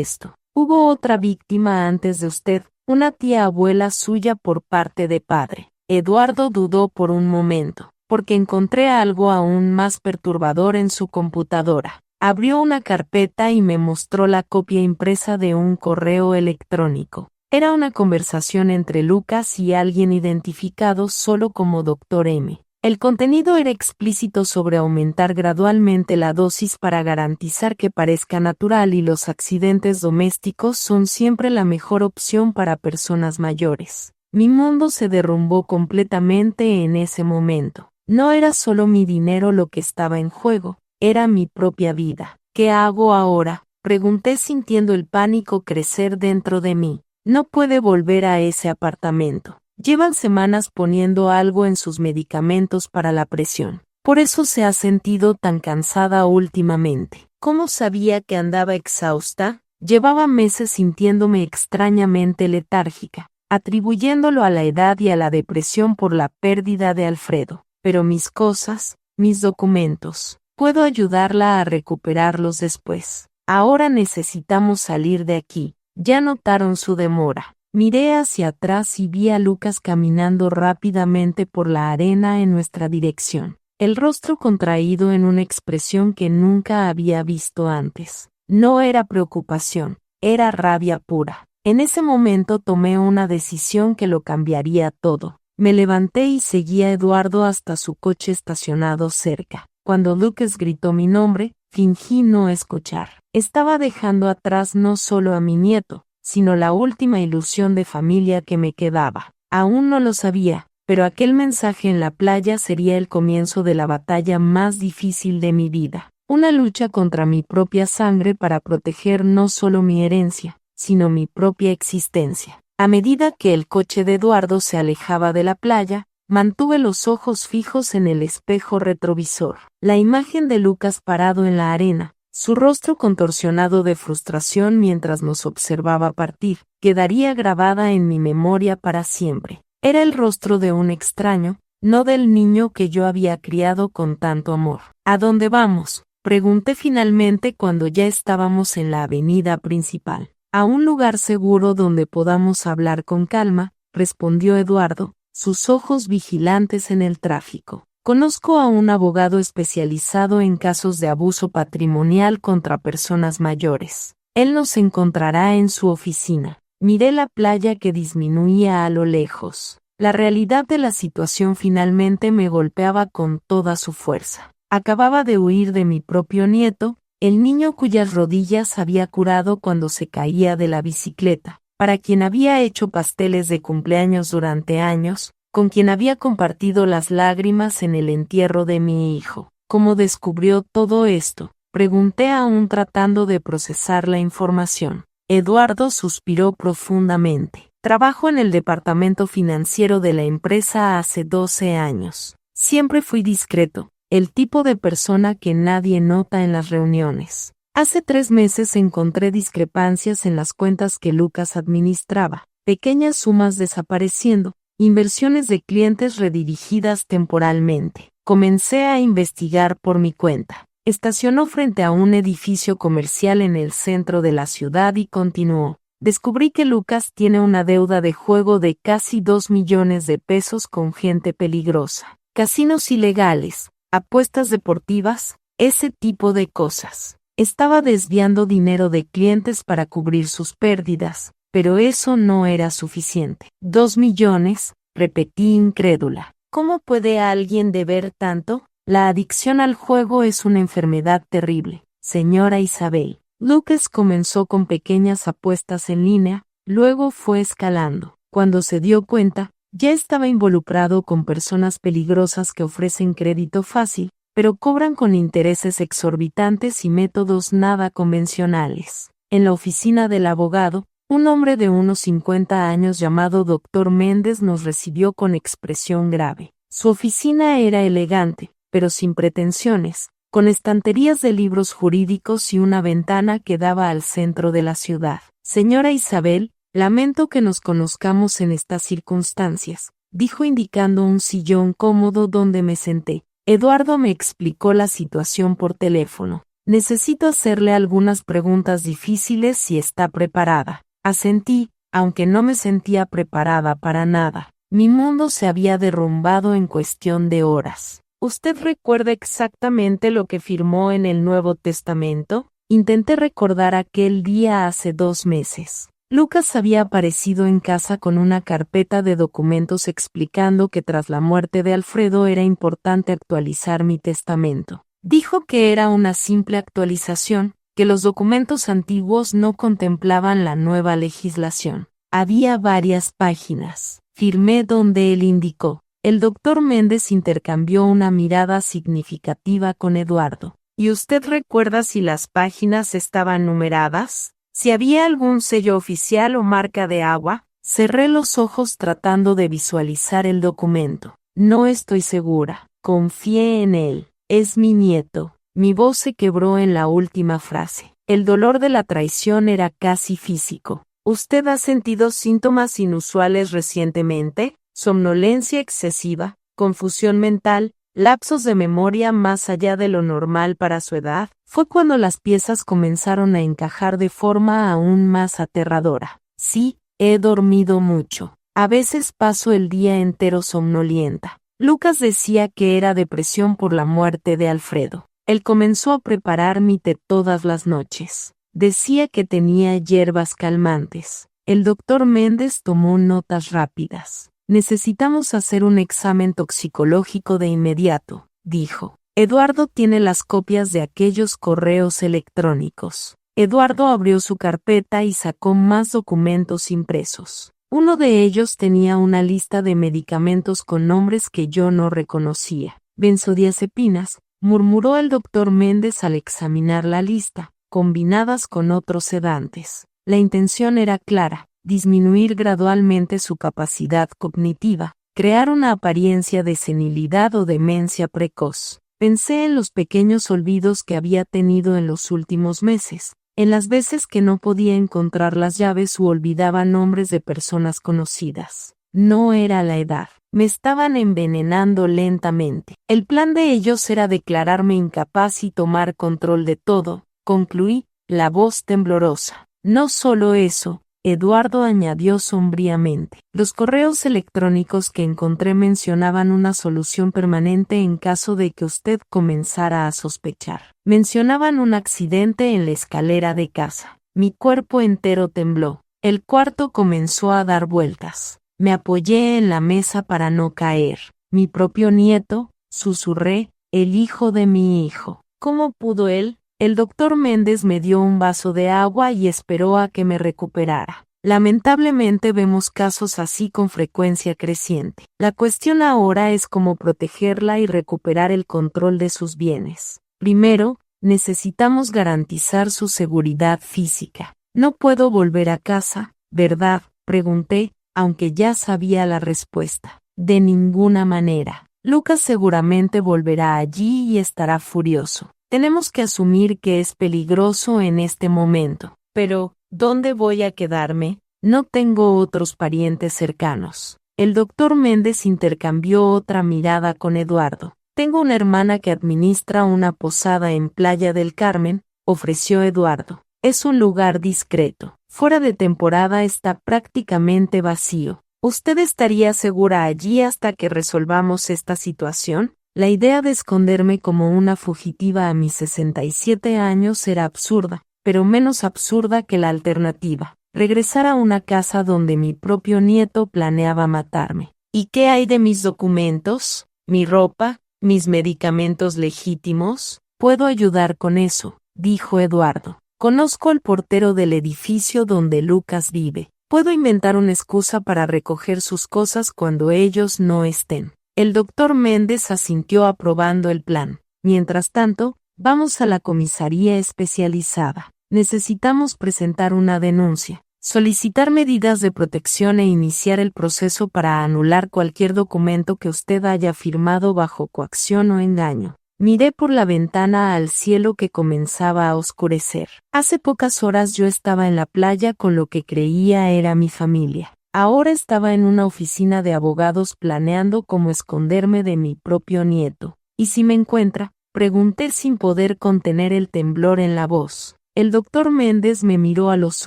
esto. Hubo otra víctima antes de usted, una tía abuela suya por parte de padre. Eduardo dudó por un momento, porque encontré algo aún más perturbador en su computadora. Abrió una carpeta y me mostró la copia impresa de un correo electrónico. Era una conversación entre Lucas y alguien identificado solo como Dr. M. El contenido era explícito sobre aumentar gradualmente la dosis para garantizar que parezca natural y los accidentes domésticos son siempre la mejor opción para personas mayores. Mi mundo se derrumbó completamente en ese momento. No era solo mi dinero lo que estaba en juego, era mi propia vida. ¿Qué hago ahora?, pregunté sintiendo el pánico crecer dentro de mí. No puede volver a ese apartamento. Llevan semanas poniendo algo en sus medicamentos para la presión. Por eso se ha sentido tan cansada últimamente. ¿Cómo sabía que andaba exhausta? Llevaba meses sintiéndome extrañamente letárgica, atribuyéndolo a la edad y a la depresión por la pérdida de Alfredo. Pero mis cosas, mis documentos, puedo ayudarla a recuperarlos después. Ahora necesitamos salir de aquí. Ya notaron su demora. Miré hacia atrás y vi a Lucas caminando rápidamente por la arena en nuestra dirección, el rostro contraído en una expresión que nunca había visto antes. No era preocupación, era rabia pura. En ese momento tomé una decisión que lo cambiaría todo. Me levanté y seguí a Eduardo hasta su coche estacionado cerca. Cuando Lucas gritó mi nombre, fingí no escuchar. Estaba dejando atrás no solo a mi nieto, sino la última ilusión de familia que me quedaba. Aún no lo sabía, pero aquel mensaje en la playa sería el comienzo de la batalla más difícil de mi vida. Una lucha contra mi propia sangre para proteger no solo mi herencia, sino mi propia existencia. A medida que el coche de Eduardo se alejaba de la playa, mantuve los ojos fijos en el espejo retrovisor. La imagen de Lucas parado en la arena, su rostro contorsionado de frustración mientras nos observaba partir, quedaría grabada en mi memoria para siempre. Era el rostro de un extraño, no del niño que yo había criado con tanto amor. ¿A dónde vamos?, pregunté finalmente cuando ya estábamos en la avenida principal. A un lugar seguro donde podamos hablar con calma, respondió Eduardo, sus ojos vigilantes en el tráfico. Conozco a un abogado especializado en casos de abuso patrimonial contra personas mayores. Él nos encontrará en su oficina. Miré la playa que disminuía a lo lejos. La realidad de la situación finalmente me golpeaba con toda su fuerza. Acababa de huir de mi propio nieto, el niño cuyas rodillas había curado cuando se caía de la bicicleta, para quien había hecho pasteles de cumpleaños durante años, con quien había compartido las lágrimas en el entierro de mi hijo. ¿Cómo descubrió todo esto?, pregunté aún tratando de procesar la información. Eduardo suspiró profundamente. Trabajo en el departamento financiero de la empresa hace 12 años. Siempre fui discreto, el tipo de persona que nadie nota en las reuniones. Hace 3 meses encontré discrepancias en las cuentas que Lucas administraba, pequeñas sumas desapareciendo, inversiones de clientes redirigidas temporalmente. Comencé a investigar por mi cuenta. Estacionó frente a un edificio comercial en el centro de la ciudad y continuó. Descubrí que Lucas tiene una deuda de juego de casi 2 millones de pesos con gente peligrosa. Casinos ilegales, apuestas deportivas, ese tipo de cosas. Estaba desviando dinero de clientes para cubrir sus pérdidas, pero eso no era suficiente. 2 millones, repetí incrédula. ¿Cómo puede alguien deber tanto? La adicción al juego es una enfermedad terrible, señora Isabel. Lucas comenzó con pequeñas apuestas en línea, luego fue escalando. Cuando se dio cuenta, ya estaba involucrado con personas peligrosas que ofrecen crédito fácil, pero cobran con intereses exorbitantes y métodos nada convencionales. En la oficina del abogado, un hombre de unos 50 años llamado Dr. Méndez nos recibió con expresión grave. Su oficina era elegante, pero sin pretensiones, con estanterías de libros jurídicos y una ventana que daba al centro de la ciudad. Señora Isabel, lamento que nos conozcamos en estas circunstancias, dijo indicando un sillón cómodo donde me senté. Eduardo me explicó la situación por teléfono. Necesito hacerle algunas preguntas difíciles si está preparada. Asentí, aunque no me sentía preparada para nada. Mi mundo se había derrumbado en cuestión de horas. ¿Usted recuerda exactamente lo que firmó en el Nuevo Testamento? Intenté recordar aquel día hace 2 meses. Lucas había aparecido en casa con una carpeta de documentos explicando que tras la muerte de Alfredo era importante actualizar mi testamento. Dijo que era una simple actualización, que los documentos antiguos no contemplaban la nueva legislación. Había varias páginas. Firmé donde él indicó. El doctor Méndez intercambió una mirada significativa con Eduardo. ¿Y usted recuerda si las páginas estaban numeradas? ¿Si había algún sello oficial o marca de agua? Cerré los ojos tratando de visualizar el documento. No estoy segura. Confié en él. Es mi nieto. Mi voz se quebró en la última frase. El dolor de la traición era casi físico. ¿Usted ha sentido síntomas inusuales recientemente? Somnolencia excesiva, confusión mental, lapsos de memoria más allá de lo normal para su edad. Fue cuando las piezas comenzaron a encajar de forma aún más aterradora. Sí, he dormido mucho. A veces paso el día entero somnolienta. Lucas decía que era depresión por la muerte de Alfredo. Él comenzó a preparar mi té todas las noches. Decía que tenía hierbas calmantes. El doctor Méndez tomó notas rápidas. Necesitamos hacer un examen toxicológico de inmediato, dijo. Eduardo tiene las copias de aquellos correos electrónicos. Eduardo abrió su carpeta y sacó más documentos impresos. Uno de ellos tenía una lista de medicamentos con nombres que yo no reconocía. Benzodiazepinas, murmuró el doctor Méndez al examinar la lista, combinadas con otros sedantes. La intención era clara, disminuir gradualmente su capacidad cognitiva, crear una apariencia de senilidad o demencia precoz. Pensé en los pequeños olvidos que había tenido en los últimos meses, en las veces que no podía encontrar las llaves u olvidaba nombres de personas conocidas. No era la edad. Me estaban envenenando lentamente. El plan de ellos era declararme incapaz y tomar control de todo, concluí, la voz temblorosa. No solo eso, Eduardo añadió sombríamente. Los correos electrónicos que encontré mencionaban una solución permanente en caso de que usted comenzara a sospechar. Mencionaban un accidente en la escalera de casa. Mi cuerpo entero tembló. El cuarto comenzó a dar vueltas. Me apoyé en la mesa para no caer. Mi propio nieto, susurré, el hijo de mi hijo. ¿Cómo pudo él? El doctor Méndez me dio un vaso de agua y esperó a que me recuperara. Lamentablemente vemos casos así con frecuencia creciente. La cuestión ahora es cómo protegerla y recuperar el control de sus bienes. Primero, necesitamos garantizar su seguridad física. No puedo volver a casa, ¿verdad?, pregunté, aunque ya sabía la respuesta. De ninguna manera. Lucas seguramente volverá allí y estará furioso. Tenemos que asumir que es peligroso en este momento. Pero, ¿dónde voy a quedarme? No tengo otros parientes cercanos. El doctor Méndez intercambió otra mirada con Eduardo. Tengo una hermana que administra una posada en Playa del Carmen, ofreció Eduardo. Es un lugar discreto. Fuera de temporada está prácticamente vacío. ¿Usted estaría segura allí hasta que resolvamos esta situación? La idea de esconderme como una fugitiva a mis 67 años era absurda, pero menos absurda que la alternativa, regresar a una casa donde mi propio nieto planeaba matarme. ¿Y qué hay de mis documentos? ¿Mi ropa? ¿Mis medicamentos legítimos? Puedo ayudar con eso, dijo Eduardo. Conozco al portero del edificio donde Lucas vive. Puedo inventar una excusa para recoger sus cosas cuando ellos no estén. El doctor Méndez asintió aprobando el plan. Mientras tanto, vamos a la comisaría especializada. Necesitamos presentar una denuncia, solicitar medidas de protección e iniciar el proceso para anular cualquier documento que usted haya firmado bajo coacción o engaño. Miré por la ventana al cielo que comenzaba a oscurecer. Hace pocas horas yo estaba en la playa con lo que creía era mi familia. Ahora estaba en una oficina de abogados planeando cómo esconderme de mi propio nieto. ¿Y si me encuentra? Pregunté sin poder contener el temblor en la voz. El doctor Méndez me miró a los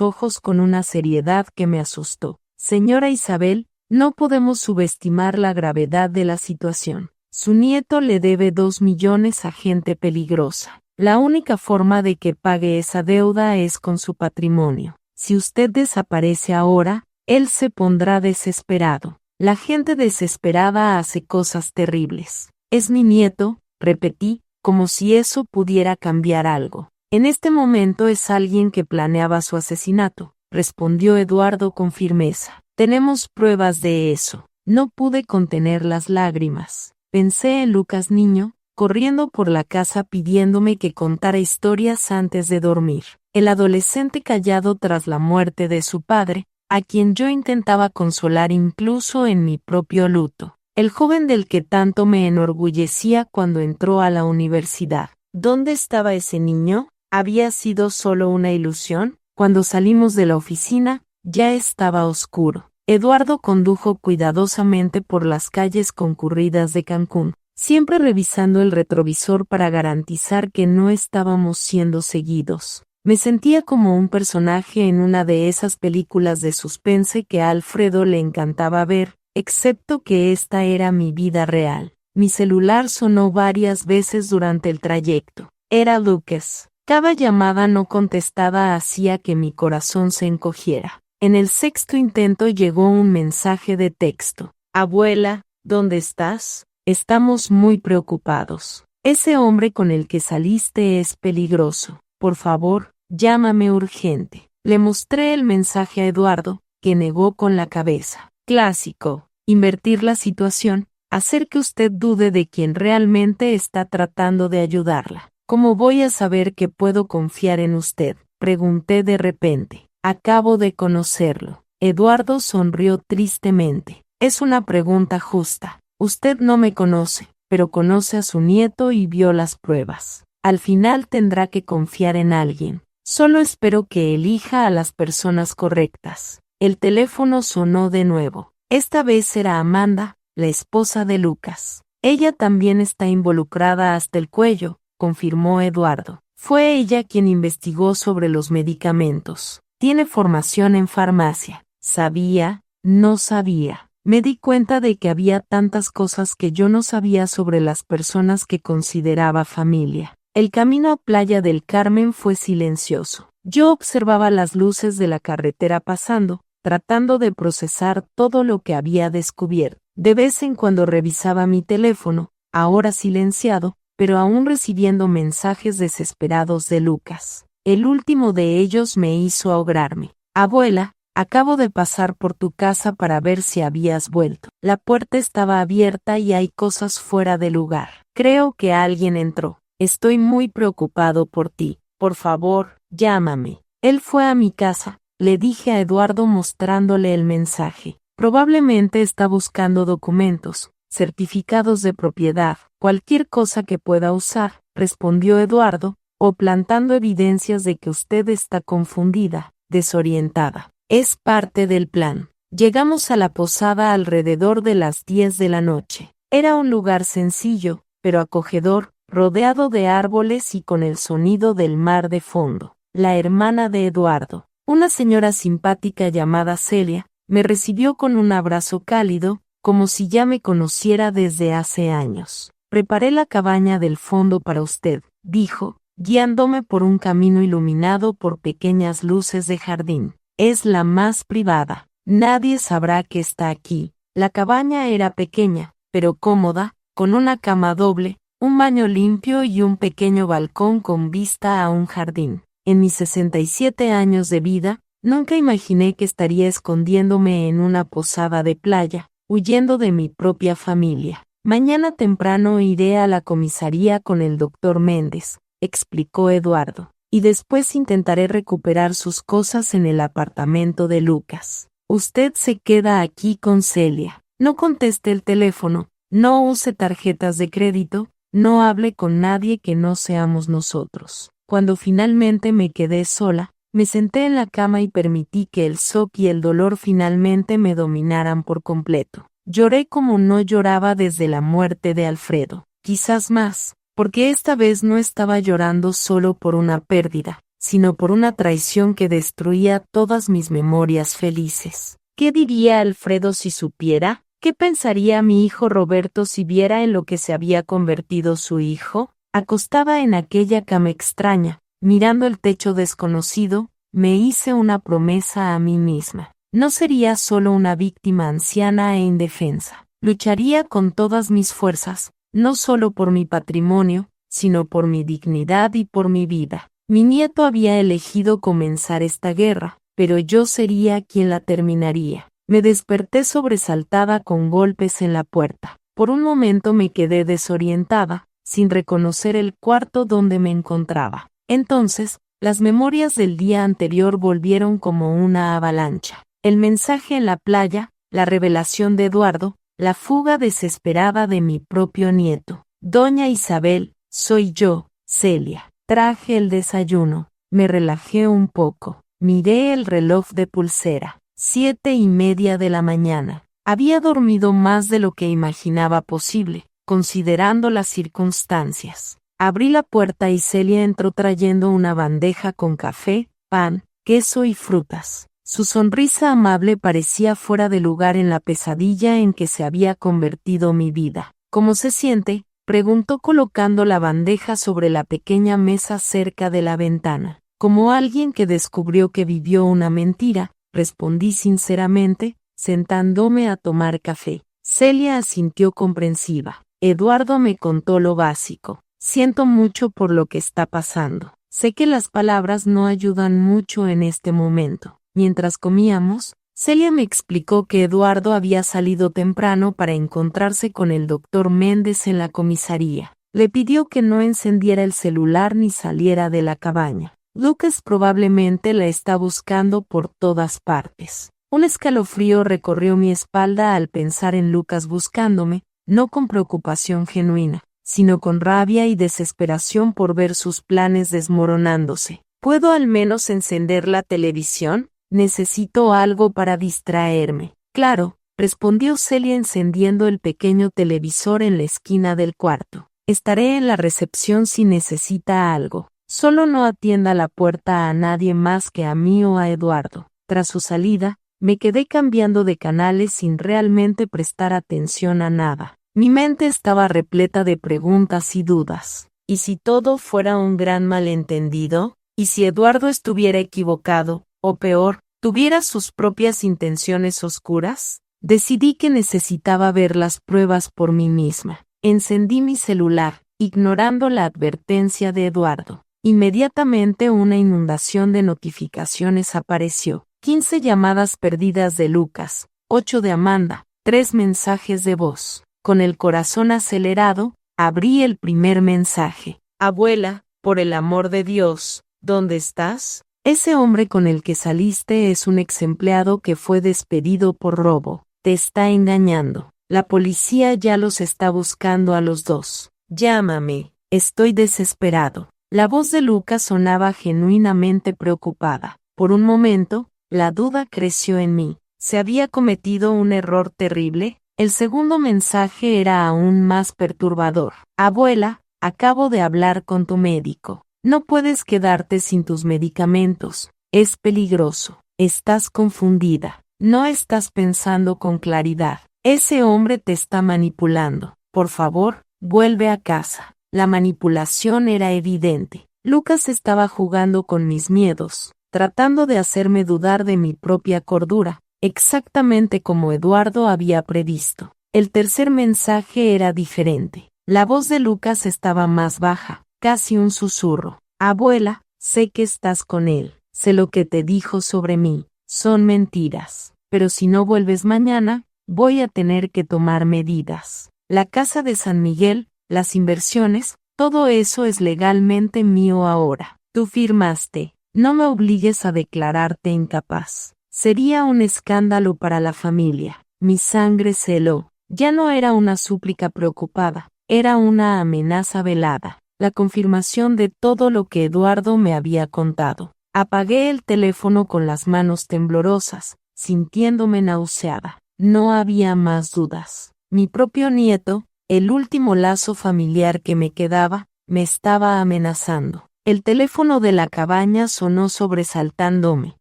ojos con una seriedad que me asustó. Señora Isabel, no podemos subestimar la gravedad de la situación. Su nieto le debe 2 millones a gente peligrosa. La única forma de que pague esa deuda es con su patrimonio. Si usted desaparece ahora, él se pondrá desesperado. La gente desesperada hace cosas terribles. Es mi nieto, repetí, como si eso pudiera cambiar algo. En este momento es alguien que planeaba su asesinato, respondió Eduardo con firmeza. Tenemos pruebas de eso. No pude contener las lágrimas. Pensé en Lucas niño, corriendo por la casa pidiéndome que contara historias antes de dormir. El adolescente callado tras la muerte de su padre, a quien yo intentaba consolar incluso en mi propio luto. El joven del que tanto me enorgullecía cuando entró a la universidad. ¿Dónde estaba ese niño? ¿Había sido solo una ilusión? Cuando salimos de la oficina, ya estaba oscuro. Eduardo condujo cuidadosamente por las calles concurridas de Cancún, siempre revisando el retrovisor para garantizar que no estábamos siendo seguidos. Me sentía como un personaje en una de esas películas de suspense que a Alfredo le encantaba ver, excepto que esta era mi vida real. Mi celular sonó varias veces durante el trayecto. Era Lucas. Cada llamada no contestada hacía que mi corazón se encogiera. En el sexto intento llegó un mensaje de texto. Abuela, ¿dónde estás? Estamos muy preocupados. Ese hombre con el que saliste es peligroso. Por favor, llámame urgente. Le mostré el mensaje a Eduardo, que negó con la cabeza. Clásico. Invertir la situación, hacer que usted dude de quien realmente está tratando de ayudarla. ¿Cómo voy a saber que puedo confiar en usted? Pregunté de repente. Acabo de conocerlo. Eduardo sonrió tristemente. Es una pregunta justa. Usted no me conoce, pero conoce a su nieto y vio las pruebas. Al final tendrá que confiar en alguien. Solo espero que elija a las personas correctas. El teléfono sonó de nuevo. Esta vez era Amanda, la esposa de Lucas. Ella también está involucrada hasta el cuello, confirmó Eduardo. Fue ella quien investigó sobre los medicamentos. Tiene formación en farmacia. ¿Sabía? No sabía. Me di cuenta de que había tantas cosas que yo no sabía sobre las personas que consideraba familia. El camino a Playa del Carmen fue silencioso. Yo observaba las luces de la carretera pasando, tratando de procesar todo lo que había descubierto. De vez en cuando revisaba mi teléfono, ahora silenciado, pero aún recibiendo mensajes desesperados de Lucas. El último de ellos me hizo ahogarme. Abuela, acabo de pasar por tu casa para ver si habías vuelto. La puerta estaba abierta y hay cosas fuera de lugar. Creo que alguien entró. Estoy muy preocupado por ti. Por favor, llámame. Él fue a mi casa, le dije a Eduardo mostrándole el mensaje. Probablemente está buscando documentos, certificados de propiedad, cualquier cosa que pueda usar, respondió Eduardo, o plantando evidencias de que usted está confundida, desorientada. Es parte del plan. Llegamos a la posada alrededor de las 10 de la noche. Era un lugar sencillo, pero acogedor, rodeado de árboles y con el sonido del mar de fondo. La hermana de Eduardo, una señora simpática llamada Celia, me recibió con un abrazo cálido, como si ya me conociera desde hace años. Preparé la cabaña del fondo para usted, dijo, guiándome por un camino iluminado por pequeñas luces de jardín. Es la más privada. Nadie sabrá que está aquí. La cabaña era pequeña, pero cómoda, con una cama doble, un baño limpio y un pequeño balcón con vista a un jardín. En mis 67 años de vida, nunca imaginé que estaría escondiéndome en una posada de playa, huyendo de mi propia familia. Mañana temprano iré a la comisaría con el doctor Méndez, explicó Eduardo, y después intentaré recuperar sus cosas en el apartamento de Lucas. Usted se queda aquí con Celia. No conteste el teléfono, no use tarjetas de crédito, no hable con nadie que no seamos nosotros. Cuando finalmente me quedé sola, me senté en la cama y permití que el shock y el dolor finalmente me dominaran por completo. Lloré como no lloraba desde la muerte de Alfredo, quizás más, porque esta vez no estaba llorando solo por una pérdida, sino por una traición que destruía todas mis memorias felices. ¿Qué diría Alfredo si supiera? ¿Qué pensaría mi hijo Roberto si viera en lo que se había convertido su hijo? Acostada en aquella cama extraña, mirando el techo desconocido, me hice una promesa a mí misma. No sería solo una víctima anciana e indefensa. Lucharía con todas mis fuerzas, no solo por mi patrimonio, sino por mi dignidad y por mi vida. Mi nieto había elegido comenzar esta guerra, pero yo sería quien la terminaría. Me desperté sobresaltada con golpes en la puerta. Por un momento me quedé desorientada, sin reconocer el cuarto donde me encontraba. Entonces, las memorias del día anterior volvieron como una avalancha. El mensaje en la playa, la revelación de Eduardo, la fuga desesperada de mi propio nieto. Doña Isabel, soy yo, Celia. Traje el desayuno. Me relajé un poco. Miré el reloj de pulsera. 7:30 de la mañana. Había dormido más de lo que imaginaba posible, considerando las circunstancias. Abrí la puerta y Celia entró trayendo una bandeja con café, pan, queso y frutas. Su sonrisa amable parecía fuera de lugar en la pesadilla en que se había convertido mi vida. ¿Cómo se siente?, preguntó colocando la bandeja sobre la pequeña mesa cerca de la ventana. Como alguien que descubrió que vivió una mentira, respondí sinceramente, sentándome a tomar café. Celia asintió comprensiva. Eduardo me contó lo básico. Siento mucho por lo que está pasando. Sé que las palabras no ayudan mucho en este momento. Mientras comíamos, Celia me explicó que Eduardo había salido temprano para encontrarse con el doctor Méndez en la comisaría. Le pidió que no encendiera el celular ni saliera de la cabaña. Lucas probablemente la está buscando por todas partes. Un escalofrío recorrió mi espalda al pensar en Lucas buscándome, no con preocupación genuina, sino con rabia y desesperación por ver sus planes desmoronándose. ¿Puedo al menos encender la televisión? Necesito algo para distraerme. Claro, respondió Celia encendiendo el pequeño televisor en la esquina del cuarto. Estaré en la recepción si necesita algo. Solo no atienda la puerta a nadie más que a mí o a Eduardo. Tras su salida, me quedé cambiando de canales sin realmente prestar atención a nada. Mi mente estaba repleta de preguntas y dudas. ¿Y si todo fuera un gran malentendido? ¿Y si Eduardo estuviera equivocado? O peor, ¿tuviera sus propias intenciones oscuras? Decidí que necesitaba ver las pruebas por mí misma. Encendí mi celular, ignorando la advertencia de Eduardo. Inmediatamente una inundación de notificaciones apareció. 15 llamadas perdidas de Lucas, 8 de Amanda, 3 mensajes de voz. Con el corazón acelerado, abrí el primer mensaje. Abuela, por el amor de Dios, ¿dónde estás? Ese hombre con el que saliste es un ex empleado que fue despedido por robo. Te está engañando. La policía ya los está buscando a los dos. Llámame. Estoy desesperado. La voz de Lucas sonaba genuinamente preocupada. Por un momento, la duda creció en mí. ¿Se había cometido un error terrible? El segundo mensaje era aún más perturbador. Abuela, acabo de hablar con tu médico. No puedes quedarte sin tus medicamentos. Es peligroso. Estás confundida. No estás pensando con claridad. Ese hombre te está manipulando. Por favor, vuelve a casa. La manipulación era evidente. Lucas estaba jugando con mis miedos, tratando de hacerme dudar de mi propia cordura, exactamente como Eduardo había previsto. El tercer mensaje era diferente. La voz de Lucas estaba más baja, casi un susurro. Abuela, sé que estás con él. Sé lo que te dijo sobre mí. Son mentiras. Pero si no vuelves mañana, voy a tener que tomar medidas. La casa de San Miguel, las inversiones, todo eso es legalmente mío ahora. Tú firmaste. No me obligues a declararte incapaz. Sería un escándalo para la familia. Mi sangre se heló. Ya no era una súplica preocupada, era una amenaza velada, la confirmación de todo lo que Eduardo me había contado. Apagué el teléfono con las manos temblorosas, sintiéndome nauseada. No había más dudas. Mi propio nieto, el último lazo familiar que me quedaba, me estaba amenazando. El teléfono de la cabaña sonó sobresaltándome.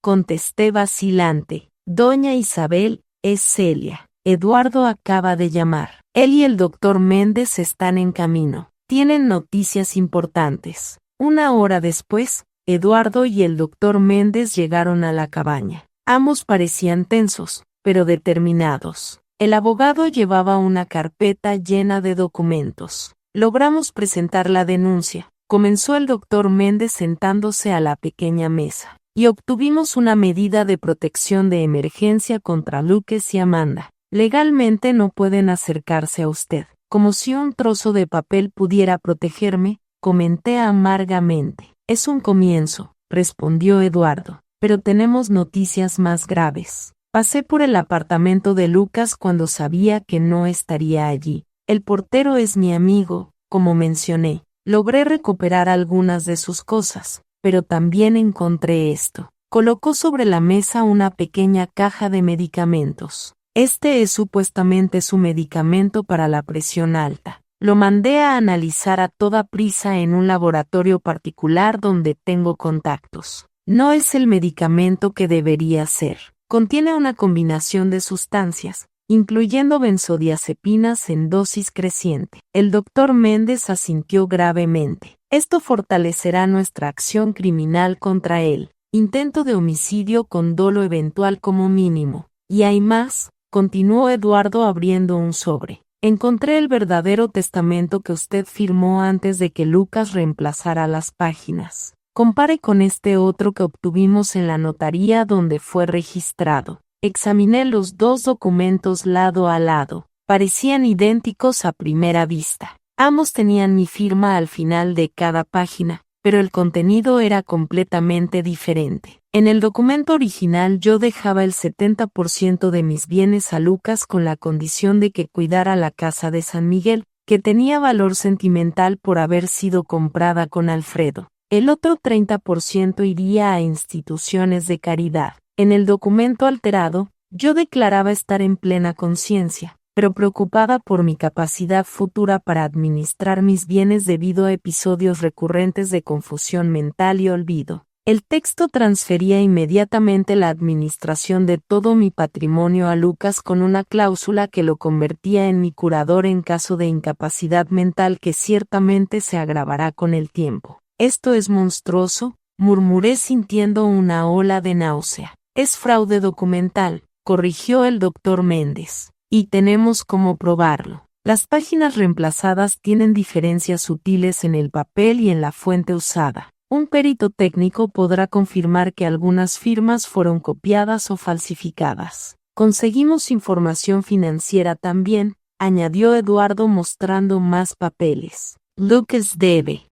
Contesté vacilante. Doña Isabel, es Celia. Eduardo acaba de llamar. Él y el doctor Méndez están en camino. Tienen noticias importantes. Una hora después, Eduardo y el doctor Méndez llegaron a la cabaña. Ambos parecían tensos, pero determinados. El abogado llevaba una carpeta llena de documentos. Logramos presentar la denuncia. Comenzó el doctor Méndez sentándose a la pequeña mesa. Y obtuvimos una medida de protección de emergencia contra Lucas y Amanda. Legalmente no pueden acercarse a usted. Como si un trozo de papel pudiera protegerme, comenté amargamente. Es un comienzo, respondió Eduardo, pero tenemos noticias más graves. Pasé por el apartamento de Lucas cuando sabía que no estaría allí. El portero es mi amigo, como mencioné. Logré recuperar algunas de sus cosas, pero también encontré esto. Colocó sobre la mesa una pequeña caja de medicamentos. Este es supuestamente su medicamento para la presión alta. Lo mandé a analizar a toda prisa en un laboratorio particular donde tengo contactos. No es el medicamento que debería ser. Contiene una combinación de sustancias, incluyendo benzodiazepinas en dosis creciente. El doctor Méndez asintió gravemente. Esto fortalecerá nuestra acción criminal contra él. Intento de homicidio con dolo eventual como mínimo. Y hay más, continuó Eduardo abriendo un sobre. Encontré el verdadero testamento que usted firmó antes de que Lucas reemplazara las páginas. Compare con este otro que obtuvimos en la notaría donde fue registrado. Examiné los dos documentos lado a lado. Parecían idénticos a primera vista. Ambos tenían mi firma al final de cada página, pero el contenido era completamente diferente. En el documento original yo dejaba el 70% de mis bienes a Lucas con la condición de que cuidara la casa de San Miguel, que tenía valor sentimental por haber sido comprada con Alfredo. El otro 30% iría a instituciones de caridad. En el documento alterado, yo declaraba estar en plena conciencia, pero preocupada por mi capacidad futura para administrar mis bienes debido a episodios recurrentes de confusión mental y olvido. El texto transfería inmediatamente la administración de todo mi patrimonio a Lucas con una cláusula que lo convertía en mi curador en caso de incapacidad mental que ciertamente se agravará con el tiempo. Esto es monstruoso, murmuré sintiendo una ola de náusea. Es fraude documental, corrigió el doctor Méndez. Y tenemos cómo probarlo. Las páginas reemplazadas tienen diferencias sutiles en el papel y en la fuente usada. Un perito técnico podrá confirmar que algunas firmas fueron copiadas o falsificadas. Conseguimos información financiera también, añadió Eduardo mostrando más papeles. Lucas debe